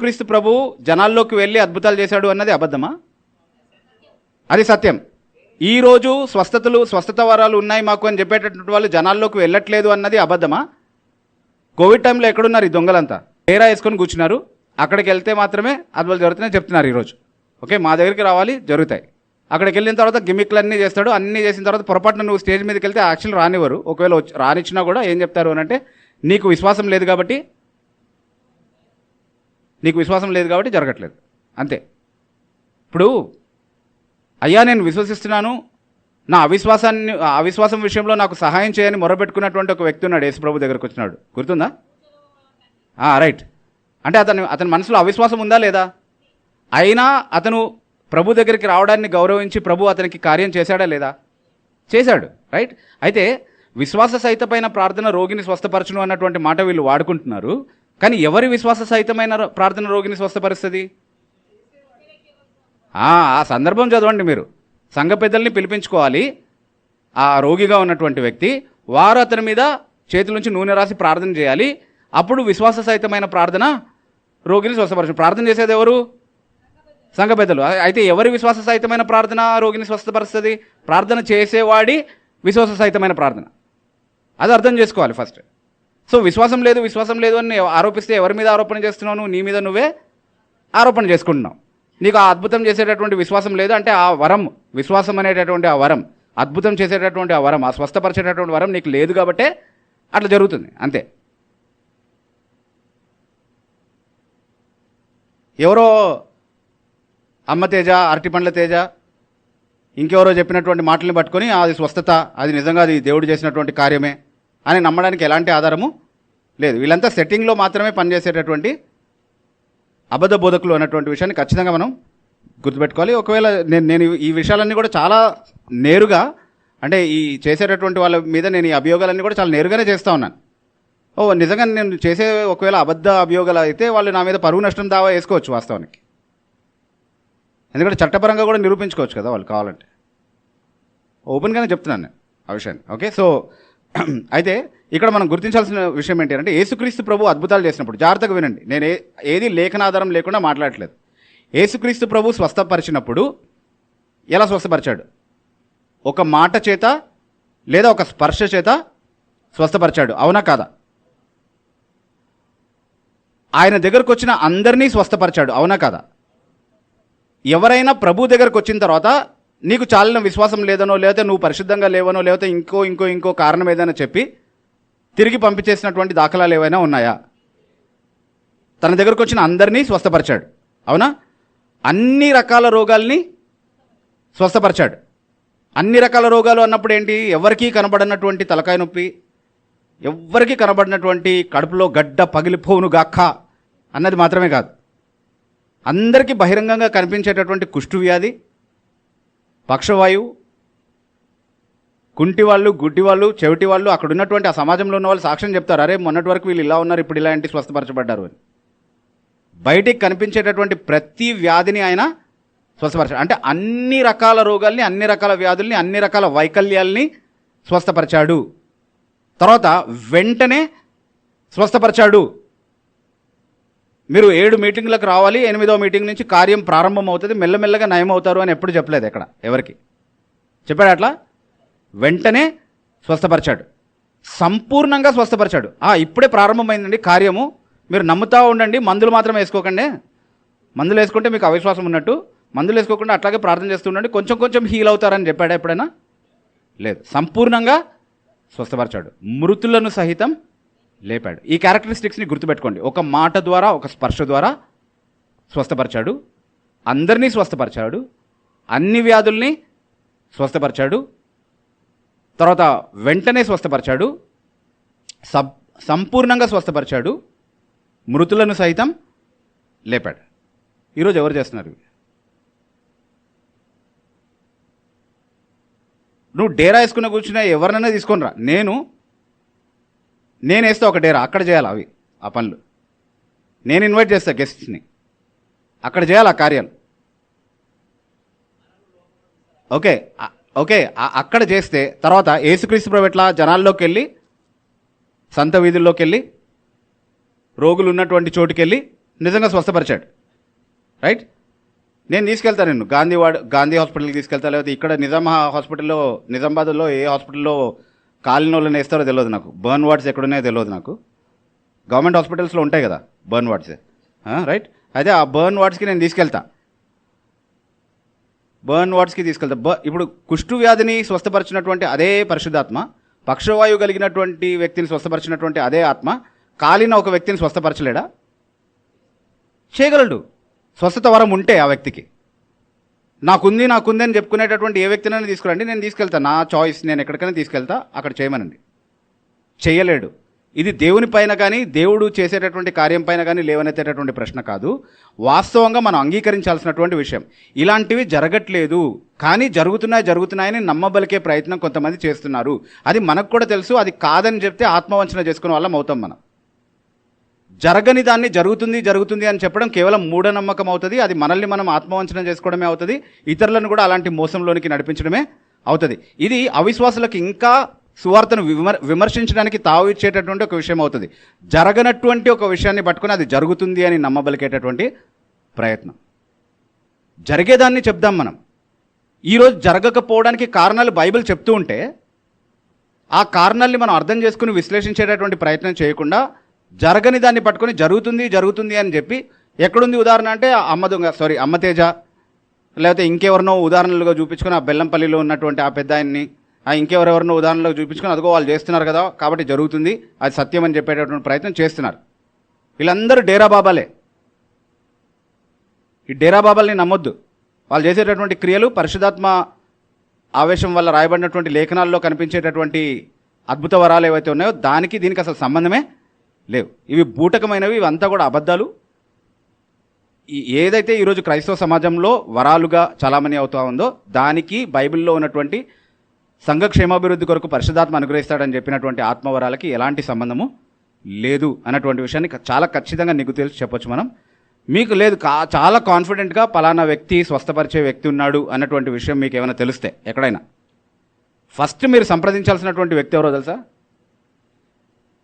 క్రీస్తు ప్రభు జనాల్లోకి వెళ్ళి అద్భుతాలు చేశాడు అన్నది అబద్ధమా? అది సత్యం. ఈరోజు స్వస్థత వరాలు ఉన్నాయి మాకు అని చెప్పేటటువంటి వాళ్ళు జనాల్లోకి వెళ్ళట్లేదు అన్నది అబద్ధమా? కోవిడ్ టైంలో ఎక్కడున్నారు ఈ దొంగలంతా? డేరా వేసుకొని కూర్చున్నారు, అక్కడికి వెళ్తే మాత్రమే అద్భుతాలు జరుగుతున్నాయని చెప్తున్నారు ఈరోజు. ఓకే, మా దగ్గరికి రావాలి, జరుగుతాయి. అక్కడికి వెళ్ళిన తర్వాత గిమిక్లు అన్నీ చేస్తాడు, అన్నీ చేసిన తర్వాత పొరపాటున నువ్వు స్టేజ్ మీదకి వెళ్తే యాక్చువల్ రానివ్వరు. ఒకవేళ రానిచ్చినా కూడా ఏం చెప్తారు అని అంటే, నీకు విశ్వాసం లేదు కాబట్టి జరగట్లేదు, అంతే. ఇప్పుడు అయ్యా నేను విశ్వసిస్తున్నాను, నా అవిశ్వాసం విషయంలో నాకు సహాయం చేయని మొరబెట్టుకున్నటువంటి ఒక వ్యక్తి ఉన్నాడు, యేసుప్రభు దగ్గరకు వచ్చినాడు, గుర్తుందా? రైట్. అంటే అతని మనసులో అవిశ్వాసం ఉందా లేదా? అయినా అతను ప్రభు దగ్గరికి రావడాన్ని గౌరవించి ప్రభు అతనికి కార్యం చేశాడా లేదా? చేశాడు, రైట్. అయితే విశ్వాస సహితమైన ప్రార్థన రోగిని స్వస్థపరచును అన్నటువంటి మాట వీళ్ళు వాడుకుంటున్నారు. కానీ ఎవరి విశ్వాస సహితమైన ప్రార్థన రోగిని స్వస్థపరుస్తుంది? ఆ సందర్భం చదవండి మీరు. సంఘ పెద్దల్ని పిలిపించుకోవాలి, ఆ రోగిగా ఉన్నటువంటి వ్యక్తి, వారు అతని మీద చేతుల నుంచి నూనె రాసి ప్రార్థన చేయాలి. అప్పుడు విశ్వాస సహితమైన ప్రార్థన రోగిని స్వస్థపరచు. ప్రార్థన చేసేది ఎవరు? సంఘ పెద్దలు. అయితే ఎవరి విశ్వాస సహితమైన ప్రార్థన రోగిని స్వస్థపరుస్తుంది? ప్రార్థన చేసేవాడి విశ్వాస సహితమైన ప్రార్థన. అది అర్థం చేసుకోవాలి ఫస్ట్. సో విశ్వాసం లేదు అని ఆరోపిస్తే ఎవరి మీద ఆరోపణ చేస్తున్నావు? నీ మీద నువ్వే ఆరోపణ చేసుకుంటున్నావు. నీకు ఆ అద్భుతం చేసేటటువంటి విశ్వాసం లేదు అంటే ఆ వరం, విశ్వాసం అనేటటువంటి ఆ వరం, అద్భుతం చేసేటటువంటి ఆ వరం, ఆ స్వస్థపరిచేటటువంటి వరం నీకు లేదు కాబట్టే అట్లా జరుగుతుంది, అంతే. ఎవరో అమ్మ తేజ, అరటిపండ్ల తేజ, ఇంకెవరో చెప్పినటువంటి మాటల్ని పట్టుకొని అది స్వస్థత, అది నిజంగా అది దేవుడు చేసినటువంటి కార్యమే అని నమ్మడానికి ఎలాంటి ఆధారము లేదు. వీళ్ళంతా సెట్టింగ్లో మాత్రమే పనిచేసేటటువంటి అబద్ధ బోధకులు అన్నటువంటి విషయాన్ని ఖచ్చితంగా మనం గుర్తుపెట్టుకోవాలి. ఒకవేళ నేను ఈ విషయాలన్నీ కూడా చాలా నేరుగా, అంటే ఈ చేసేటటువంటి వాళ్ళ మీద నేను ఈ అభియోగాలన్నీ కూడా చాలా నేరుగానే చేస్తూ ఉన్నాను. నిజంగా నేను చేసే ఒకవేళ అబద్ధ అభియోగాలు అయితే వాళ్ళు నా మీద పరువు నష్టం దావా వేసుకోవచ్చు వాస్తవానికి, ఎందుకంటే చట్టపరంగా కూడా నిరూపించుకోవచ్చు కదా వాళ్ళు కావాలంటే. ఓపెన్గానే చెప్తున్నాను నేను ఆ విషయాన్ని. ఓకే, సో అయితే ఇక్కడ మనం గుర్తించాల్సిన విషయం ఏంటి అంటే, యేసుక్రీస్తు ప్రభు అద్భుతాలు చేసినప్పుడు, జాగ్రత్తగా వినండి, నేను ఏది లేఖనాధారం లేకుండా మాట్లాడట్లేదు. యేసుక్రీస్తు ప్రభు స్వస్థపరిచినప్పుడు ఎలా స్వస్థపరిచాడు? ఒక మాట చేత లేదా ఒక స్పర్శ చేత స్వస్థపరిచాడు, అవునా కాదా? ఆయన దగ్గరకు వచ్చిన అందరినీ స్వస్థపరిచాడు, అవునా కాదా? ఎవరైనా ప్రభు దగ్గరకు వచ్చిన తర్వాత నీకు చాలిన విశ్వాసం లేదనో, లేకపోతే నువ్వు పరిశుద్ధంగా లేవనో, లేకపోతే ఇంకో కారణం ఏదైనా చెప్పి తిరిగి పంపించేసినటువంటి దాఖలాలు ఏవైనా ఉన్నాయా? తన దగ్గరకు వచ్చిన అందరినీ స్వస్థపరిచాడు, అవునా? అన్ని రకాల రోగాల్ని స్వస్థపరిచాడు. అన్ని రకాల రోగాలు అన్నప్పుడు ఏంటి? ఎవరికీ కనబడినటువంటి తలకాయ నొప్పి, ఎవ్వరికీ కనబడినటువంటి కడుపులో గడ్డ పగిలిపోవును గాక్క అన్నది మాత్రమే కాదు, అందరికీ బహిరంగంగా కనిపించేటటువంటి కుష్టు వ్యాధి, పక్షవాయువు, కుంటి వాళ్ళు, గుడ్డి వాళ్ళు, చెవిటి వాళ్ళు, అక్కడ ఉన్నటువంటి ఆ సమాజంలో ఉన్న వాళ్ళు సాక్ష్యం చెప్తారు, అరే మొన్నటి వరకు వీళ్ళు ఇలా ఉన్నారు, ఇప్పుడు ఇలాంటి స్వస్థపరచబడ్డారు అని. బయటికి కనిపించేటటువంటి ప్రతి వ్యాధిని ఆయన స్వస్థపరిచాడు. అంటే అన్ని రకాల రోగాల్ని, అన్ని రకాల వ్యాధుల్ని, అన్ని రకాల వైకల్యాల్ని స్వస్థపరిచాడు. తర్వాత వెంటనే స్వస్థపరిచాడు. మీరు 7 మీటింగ్లకు రావాలి, 8వ మీటింగ్ నుంచి కార్యం ప్రారంభం అవుతుంది, మెల్లమెల్లగా నయం అవుతారు అని ఎప్పుడు చెప్పలేదు ఎక్కడ, ఎవరికి చెప్పాడు? అట్లా వెంటనే స్వస్థపరిచాడు, సంపూర్ణంగా స్వస్థపరిచాడు. ఇప్పుడే ప్రారంభమైందండి కార్యము, మీరు నమ్ముతూ ఉండండి, మందులు మాత్రం వేసుకోకండి. మందులు వేసుకుంటే మీకు అవిశ్వాసం ఉన్నట్టు, మందులు వేసుకోకుండా అట్లాగే ప్రార్థన చేస్తూ ఉండండి, కొంచెం కొంచెం హీల్ అవుతారని చెప్పాడా ఎప్పుడైనా? లేదు, సంపూర్ణంగా స్వస్థపరిచాడు, మృతులను సహితం లేపాడు. ఈ క్యారెక్టరిస్టిక్స్ని గుర్తుపెట్టుకోండి. ఒక మాట ద్వారా, ఒక స్పర్శ ద్వారా స్వస్థపరిచాడు, అందరినీ స్వస్థపరిచాడు, అన్ని వ్యాధుల్ని స్వస్థపరిచాడు, తర్వాత వెంటనే స్వస్థపరిచాడు, సంపూర్ణంగా స్వస్థపరిచాడు, మృతులను సైతం లేపాడు. ఈరోజు ఎవరు చేస్తున్నారు? నువ్వు డేరా వేసుకున్న కూర్చున్నా ఎవరినైనా తీసుకొని రా, నేను వేస్తా ఒక డేరా, అక్కడ చేయాలి అవి ఆ పనులు, నేను ఇన్వైట్ చేస్తా గెస్ట్స్ని, అక్కడ చేయాలి ఆ కార్యాలు. ఓకే ఓకే అక్కడ చేస్తే తర్వాత యేసుక్రీస్తు ప్రభు ఎట్లా జనాల్లోకి వెళ్ళి, సంత వీధుల్లోకి వెళ్ళి, రోగులు ఉన్నటువంటి చోటుకి వెళ్ళి నిజంగా స్వస్థపరిచాడు. రైట్? నేను తీసుకెళ్తాను, నిన్ను గాంధీ హాస్పిటల్కి తీసుకెళ్తా, లేకపోతే ఇక్కడ హాస్పిటల్లో, నిజామాబాద్లో ఏ హాస్పిటల్లో కాలిన వాళ్ళని వేస్తారో తెలియదు నాకు, బర్న్ వార్డ్స్ ఎక్కడున్నాయో తెలియదు నాకు. గవర్నమెంట్ హాస్పిటల్స్లో ఉంటాయి కదా బర్న్ వార్డ్స్, రైట్? అయితే ఆ బర్న్ వార్డ్స్కి నేను తీసుకెళ్తా, ఇప్పుడు కుష్టు వ్యాధిని స్వస్థపరిచినటువంటి అదే పరిశుద్ధాత్మ, పక్షవాయువు కలిగినటువంటి వ్యక్తిని స్వస్థపరిచినటువంటి అదే ఆత్మ కాలిన ఒక వ్యక్తిని స్వస్థపరచలేడా? చేయగలడు. స్వస్థత వరం ఉంటే ఆ వ్యక్తికి. నాకుంది అని చెప్పుకునేటటువంటి ఏ వ్యక్తినైనా తీసుకురండి, నేను తీసుకెళ్తా, నా చాయిస్, నేను ఎక్కడికైనా తీసుకెళ్తా, అక్కడ చేయమనండి. చేయలేడు. ఇది దేవుని పైన కానీ దేవుడు చేసేటటువంటి కార్యం పైన కానీ లేవనెత్తేటటువంటి ప్రశ్న కాదు, వాస్తవంగా మనం అంగీకరించాల్సినటువంటి విషయం. ఇలాంటివి జరగట్లేదు, కానీ జరుగుతున్నాయని నమ్మబలికే ప్రయత్నం కొంతమంది చేస్తున్నారు. అది మనకు కూడా తెలుసు. అది కాదని చెప్తే ఆత్మవంచన చేసుకునే వాళ్ళం అవుతాం మనం. జరగని దాన్ని జరుగుతుంది అని చెప్పడం కేవలం మూఢనమ్మకం అవుతుంది. అది మనల్ని మనం ఆత్మవంచన చేసుకోవడమే అవుతుంది, ఇతరులను కూడా అలాంటి మోసంలోనికి నడిపించడమే అవుతుంది. ఇది అవిశ్వాసులకు ఇంకా సువార్తను విమర్శించడానికి తావు ఇచ్చేటటువంటి ఒక విషయం అవుతుంది. జరగనటువంటి ఒక విషయాన్ని పట్టుకుని అది జరుగుతుంది అని నమ్మబలికేటటువంటి ప్రయత్నం. జరిగేదాన్ని చెప్దాం మనం. ఈరోజు జరగకపోవడానికి కారణాలు బైబిల్ చెప్తూ ఉంటే ఆ కారణాలని మనం అర్థం చేసుకుని విశ్లేషించేటటువంటి ప్రయత్నం చేయకుండా జరగని దాన్ని పట్టుకొని జరుగుతుంది అని చెప్పి, ఎక్కడుంది ఉదాహరణ అంటే అమ్మ తేజ, లేకపోతే ఇంకెవరినో ఉదాహరణలుగా చూపించుకొని ఆ బెల్లంపల్లిలో ఉన్నటువంటి ఆ పెద్ద ఆయన్ని, ఇంకెవరెవరినో ఉదాహరణలుగా చూపించుకొని అదిగో వాళ్ళు చేస్తున్నారు కదా కాబట్టి జరుగుతుంది, అది సత్యం అని చెప్పేటటువంటి ప్రయత్నం చేస్తున్నారు. వీళ్ళందరూ డేరా బాబాలే. ఈ డేరా బాబాల్ని నమ్మొద్దు. వాళ్ళు చేసేటటువంటి క్రియలు పరిశుద్ధాత్మ ఆవేశం వల్ల రాయబడినటువంటి లేఖనాల్లో కనిపించేటటువంటి అద్భుత వరాలు ఏవైతే ఉన్నాయో దానికి దీనికి అసలు సంబంధమే లేవు. ఇవి బూటకమైనవి, ఇవంతా కూడా అబద్ధాలు. ఏదైతే ఈరోజు క్రైస్తవ సమాజంలో వరాలుగా చలామణి అవుతూ ఉందో దానికి బైబిల్లో ఉన్నటువంటి సంఘ క్షేమాభివృద్ధి కొరకు పరిశుద్ధాత్మ అనుగ్రహిస్తాడని చెప్పినటువంటి ఆత్మవరాలకి ఎలాంటి సంబంధము లేదు అన్నటువంటి విషయాన్ని చాలా ఖచ్చితంగా నీకు తెలిసి చెప్పొచ్చు మనం. మీకు లేదు, చాలా కాన్ఫిడెంట్గా పలానా వ్యక్తి స్వస్థపరిచే వ్యక్తి ఉన్నాడు అన్నటువంటి విషయం మీకు ఏమైనా తెలిస్తే ఎక్కడైనా, ఫస్ట్ మీరు సంప్రదించాల్సినటువంటి వ్యక్తి ఎవరో తెలుసా?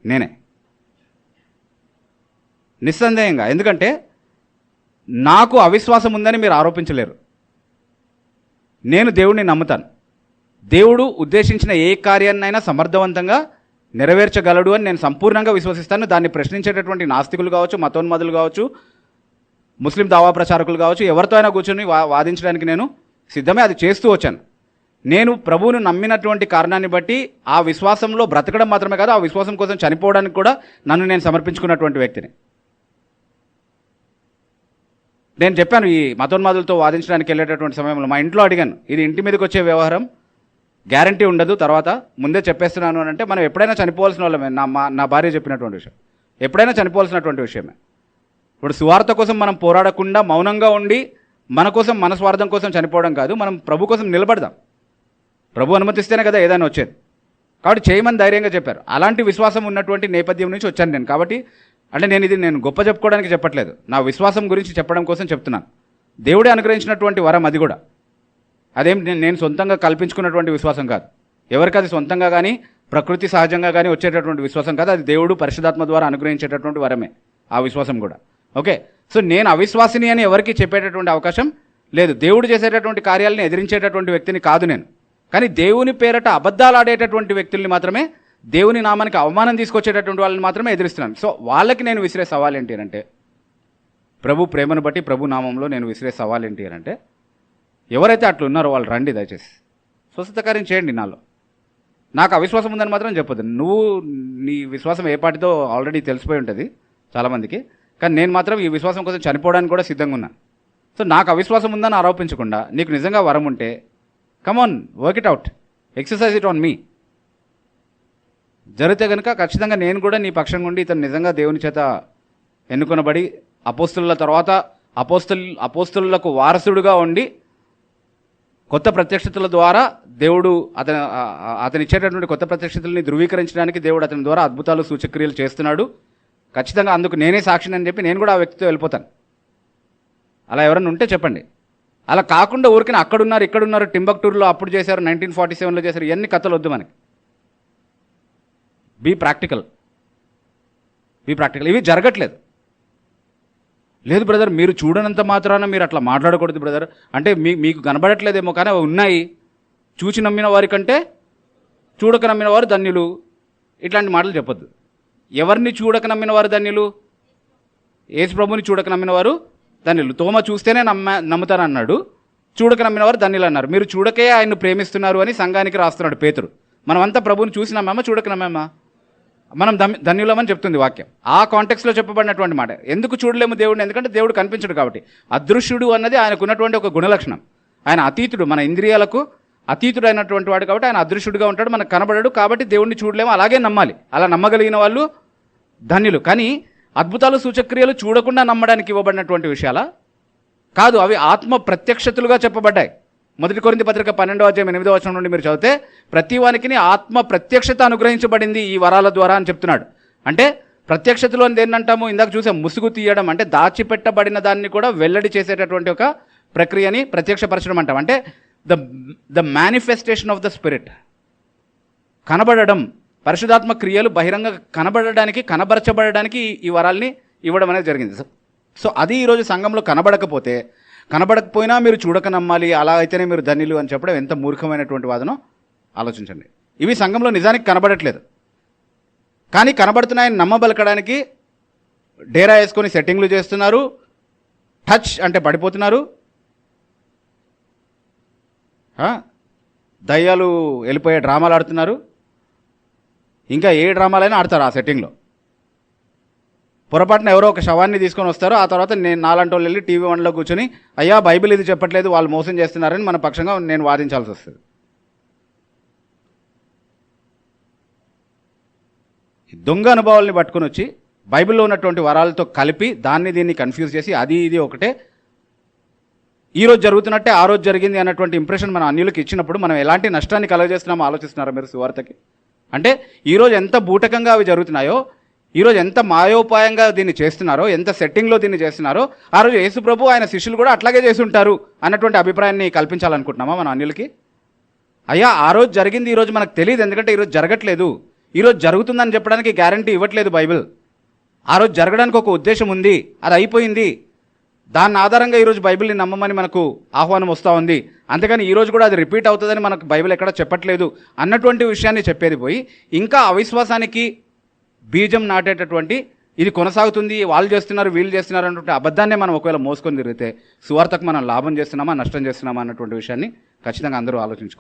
నేనే, నిస్సందేహంగా. ఎందుకంటే నాకు అవిశ్వాసం ఉందని మీరు ఆరోపించలేరు. నేను దేవుడిని నమ్ముతాను. దేవుడు ఉద్దేశించిన ఏ కార్యాన్నైనా సమర్థవంతంగా నెరవేర్చగలడు అని నేను సంపూర్ణంగా విశ్వసిస్తాను. దాన్ని ప్రశ్నించేటటువంటి నాస్తికులు కావచ్చు, మతోన్మాదులు కావచ్చు, ముస్లిం దావా ప్రచారకులు కావచ్చు, ఎవరితో అయినా కూర్చొని వాదించడానికి నేను సిద్ధమే. అది చేస్తూ వచ్చాను. నేను ప్రభువును నమ్మినటువంటి కారణాన్ని బట్టి ఆ విశ్వాసంలో బ్రతకడం మాత్రమే కాదు, ఆ విశ్వాసం కోసం చనిపోవడానికి కూడా నన్ను నేను సమర్పించుకున్నటువంటి వ్యక్తిని. నేను చెప్పాను, ఈ మతోన్మాదులతో వాదించడానికి వెళ్ళేటటువంటి సమయంలో మా ఇంట్లో అడిగాను, ఇది ఇంటి మీదకి వచ్చే వ్యవహారం, గ్యారంటీ ఉండదు, తర్వాత ముందే చెప్పేస్తున్నాను అని అంటే, మనం ఎప్పుడైనా చనిపోవాల్సిన వాళ్ళమే. నా భార్య చెప్పినటువంటి విషయం, ఎప్పుడైనా చనిపోవాల్సినటువంటి విషయమే. ఇప్పుడు సువార్త కోసం మనం పోరాడకుండా మౌనంగా ఉండి మన కోసం, మన స్వార్థం కోసం చనిపోవడం కాదు, మనం ప్రభు కోసం నిలబడదాం. ప్రభు అనుమతిస్తేనే కదా ఏదైనా వచ్చేది. కాబట్టి చేయమని ధైర్యంగా చెప్పారు. అలాంటి విశ్వాసం ఉన్నటువంటి నేపథ్యం నుంచి వచ్చాను నేను. కాబట్టి అంటే నేను గొప్ప చెప్పుకోవడానికి చెప్పట్లేదు, నా విశ్వాసం గురించి చెప్పడం కోసం చెప్తున్నాను. దేవుడే అనుగ్రహించినటువంటి వరం అది కూడా. అదేం నేను సొంతంగా కల్పించుకున్నటువంటి విశ్వాసం కాదు. ఎవరికి అది సొంతంగా కానీ ప్రకృతి సహజంగా కానీ వచ్చేటటువంటి విశ్వాసం కాదు. అది దేవుడు పరిశుద్ధాత్మ ద్వారా అనుగ్రహించేటటువంటి వరమే ఆ విశ్వాసం కూడా. ఓకే, సో నేను అవిశ్వాసిని అని ఎవరికి చెప్పేటటువంటి అవకాశం లేదు. దేవుడు చేసేటటువంటి కార్యాలను ఎదిరించేటటువంటి వ్యక్తిని కాదు నేను. కానీ దేవుని పేరట అబద్ధాలు ఆడేటటువంటి వ్యక్తుల్ని మాత్రమే, దేవుని నామానికి అవమానం తీసుకొచ్చేటటువంటి వాళ్ళని మాత్రమే ఎదిరిస్తున్నాను. సో వాళ్ళకి నేను విసిరే సవాల్ ఏంటి అంటే, ప్రభు ప్రేమను బట్టి ప్రభు నామంలో నేను విసిరే సవాల్ ఏంటి అంటే, ఎవరైతే అట్లా ఉన్నారో వాళ్ళు రండి, దయచేసి స్వస్థత కార్యం చేయండి. నాకు అవిశ్వాసం ఉందని మాత్రం చెప్పొద్దు. నీ విశ్వాసం ఏ పాటితో ఆల్రెడీ తెలిసిపోయి ఉంటుంది చాలామందికి. కానీ నేను మాత్రం ఈ విశ్వాసం కోసం చనిపోవడానికి కూడా సిద్ధంగా ఉన్నాను. సో నాకు అవిశ్వాసం ఉందని ఆరోపించకుండా, నీకు నిజంగా వరం ఉంటే come on, work it out, exercise it on me. జరిగితే కనుక ఖచ్చితంగా నేను కూడా నీ పక్షంగా ఉండి, ఇతను నిజంగా దేవుని చేత ఎన్నుకొనబడి అపోస్తుల తర్వాత అపోస్తులకు వారసుడుగా ఉండి కొత్త ప్రత్యక్షతల ద్వారా దేవుడు అతను ఇచ్చేటటువంటి కొత్త ప్రత్యక్షతల్ని ధృవీకరించడానికి దేవుడు అతని ద్వారా అద్భుతాలు సూచక్రియలు చేస్తున్నాడు. ఖచ్చితంగా అందుకు నేనే సాక్షిని అని చెప్పి నేను కూడా ఆ వ్యక్తితో వెళ్ళిపోతాను. అలా ఎవరన్నా ఉంటే చెప్పండి. అలా కాకుండా ఊరికిన అక్కడున్నారు ఇక్కడున్నారు, టింబక్టూరులో అప్పుడు చేశారు, 1947లో చేశారు, ఇవన్నీ కథలు వద్దు మనకి. Be practical. ఇవి జరగట్లేదు. లేదు బ్రదర్, మీరు చూడనంత మాత్రాన మీరు అట్లా మాట్లాడకూడదు బ్రదర్. అంటే మీకు కనబడట్లేదేమో కానీ అవి ఉన్నాయి. చూసి నమ్మిన వారి కంటే చూడక నమ్మిన వారు ధన్యులు. ఇట్లాంటి మాటలు చెప్పొద్దు. ఎవరిని చూడక నమ్మిన వారు ధన్యులు? యేసు ప్రభుని చూడక నమ్మిన వారు ధన్యులు. తోమ చూస్తేనే నమ్ముతానన్నాడు, చూడక నమ్మిన వారు ధన్యులు అన్నారు. మీరు చూడకే ఆయన్ను ప్రేమిస్తున్నారు అని సంఘానికి రాస్తున్నాడు పేతురు. మనమంతా ప్రభుని చూసి నమ్మామా, చూడక నమ్మామా? మనం ధన్యులమని చెప్తుంది వాక్యం. ఆ కాంటెక్స్లో చెప్పబడినటువంటి మాట. ఎందుకు చూడలేము దేవుడిని? ఎందుకంటే దేవుడు కనిపించడు కాబట్టి. అదృశ్యుడు అన్నది ఆయనకు ఉన్నటువంటి ఒక గుణలక్షణం. ఆయన అతీతుడు, మన ఇంద్రియాలకు అతీతుడు అయినటువంటి వాడు కాబట్టి ఆయన అదృశ్యుడిగా ఉంటాడు, మనకు కనబడడు. కాబట్టి దేవుడిని చూడలేము, అలాగే నమ్మాలి. అలా నమ్మగలిగిన వాళ్ళు ధన్యులు. కానీ అద్భుతాలు సూచక్రియలు చూడకుండా నమ్మడానికి ఇవ్వబడినటువంటి విషయాలా? కాదు, అవి ఆత్మ ప్రత్యక్షతలుగా చెప్పబడ్డాయి. 1 కొరింథీ పత్రిక 12వ అధ్యాయం 8వ వచనం నుండి మీరు చదివితే ప్రతి వానికి ఆత్మ ప్రత్యక్షత అనుగ్రహించబడింది ఈ వరాల ద్వారా అని చెప్తున్నాడు. అంటే ప్రత్యక్షతలు అని దేన్నంటాము? ఇందాక చూసాం, ముసుగు తీయడం. అంటే దాచిపెట్టబడిన దాన్ని కూడా వెల్లడి చేసేటటువంటి ఒక ప్రక్రియని ప్రత్యక్షపరచడం అంటాం. అంటే the manifestation of the spirit. కనబడడం, పరిశుధాత్మ క్రియలు బహిరంగ కనబడడానికి, కనబరచబడడానికి ఈ వరాల్ని ఇవ్వడం అనేది జరిగింది. సో అది ఈరోజు సంఘంలో కనబడకపోయినా మీరు చూడక నమ్మాలి, అలా అయితేనే మీరు ధన్యులు అని చెప్పడం ఎంత మూర్ఖమైనటువంటి వాదనో ఆలోచించండి. ఇవి సంఘంలో నిజానికి కనబడట్లేదు, కానీ కనబడుతున్నాయని నమ్మబలకడానికి డేరా వేసుకొని సెట్టింగ్లు చేస్తున్నారు. టచ్ అంటే పడిపోతున్నారు. దయ్యాలు వెళ్ళిపోయే డ్రామాలు ఆడుతున్నారు. ఇంకా ఏ డ్రామాలైనా ఆడతారు ఆ సెట్టింగ్లో. పొరపాటున ఎవరో ఒక శవాన్ని తీసుకొని వస్తారు. ఆ తర్వాత నేను నాలాంటి వాళ్ళు వెళ్ళి టీవీ 1లో కూర్చొని అయ్యా బైబిల్ ఇది చెప్పట్లేదు, వాళ్ళు మోసం చేస్తున్నారని మన పక్షంగా నేను వాదించాల్సి వస్తుంది. దొంగ అనుభవాల్ని పట్టుకొని వచ్చి బైబిల్లో ఉన్నటువంటి వరాలతో కలిపి దీన్ని కన్ఫ్యూజ్ చేసి అది ఇది ఒకటే, ఈరోజు జరుగుతున్నట్టే ఆ రోజు జరిగింది అన్నటువంటి ఇంప్రెషన్ మన అన్యులకు ఇచ్చినప్పుడు మనం ఎలాంటి నష్టాన్ని కలగజేస్తున్నామో ఆలోచిస్తున్నారా మీరు సువార్తకి? అంటే ఈరోజు ఎంత బూటకంగా అవి జరుగుతున్నాయో, ఈరోజు ఎంత మాయోపాయంగా దీన్ని చేస్తున్నారో, ఎంత సెట్టింగ్లో దీన్ని చేస్తున్నారో, ఆ రోజు యేసు ప్రభు ఆయన శిష్యులు కూడా అట్లాగే చేసి ఉంటారు అన్నటువంటి అభిప్రాయాన్ని కల్పించాలనుకుంటున్నామా మన అన్యులకి? అయ్యా ఆ రోజు జరిగింది ఈరోజు మనకు తెలియదు, ఎందుకంటే ఈరోజు జరగట్లేదు. ఈరోజు జరుగుతుందని చెప్పడానికి గ్యారంటీ ఇవ్వట్లేదు బైబిల్. ఆ రోజు జరగడానికి ఒక ఉద్దేశం ఉంది, అది అయిపోయింది. దాని ఆధారంగా ఈరోజు బైబిల్ని నమ్మమని మనకు ఆహ్వానం వస్తూ ఉంది. అంతేగాని ఈరోజు కూడా అది రిపీట్ అవుతుందని మనకు బైబిల్ ఎక్కడ చెప్పట్లేదు అన్నటువంటి విషయాన్ని చెప్పేది పోయి, ఇంకా అవిశ్వాసానికి బీజం నాటేటటువంటి ఇది కొనసాగుతుంది, వాళ్ళు చేస్తున్నారు వీళ్ళు చేస్తున్నారు అన్నటువంటి అబద్ధాన్ని మనం ఒకవేళ మోసుకొని తిరిగితే సువార్తకు మనం లాభం చేస్తున్నామా నష్టం చేస్తున్నామా అన్నటువంటి విషయాన్ని ఖచ్చితంగా అందరూ ఆలోచించుకోవాలి.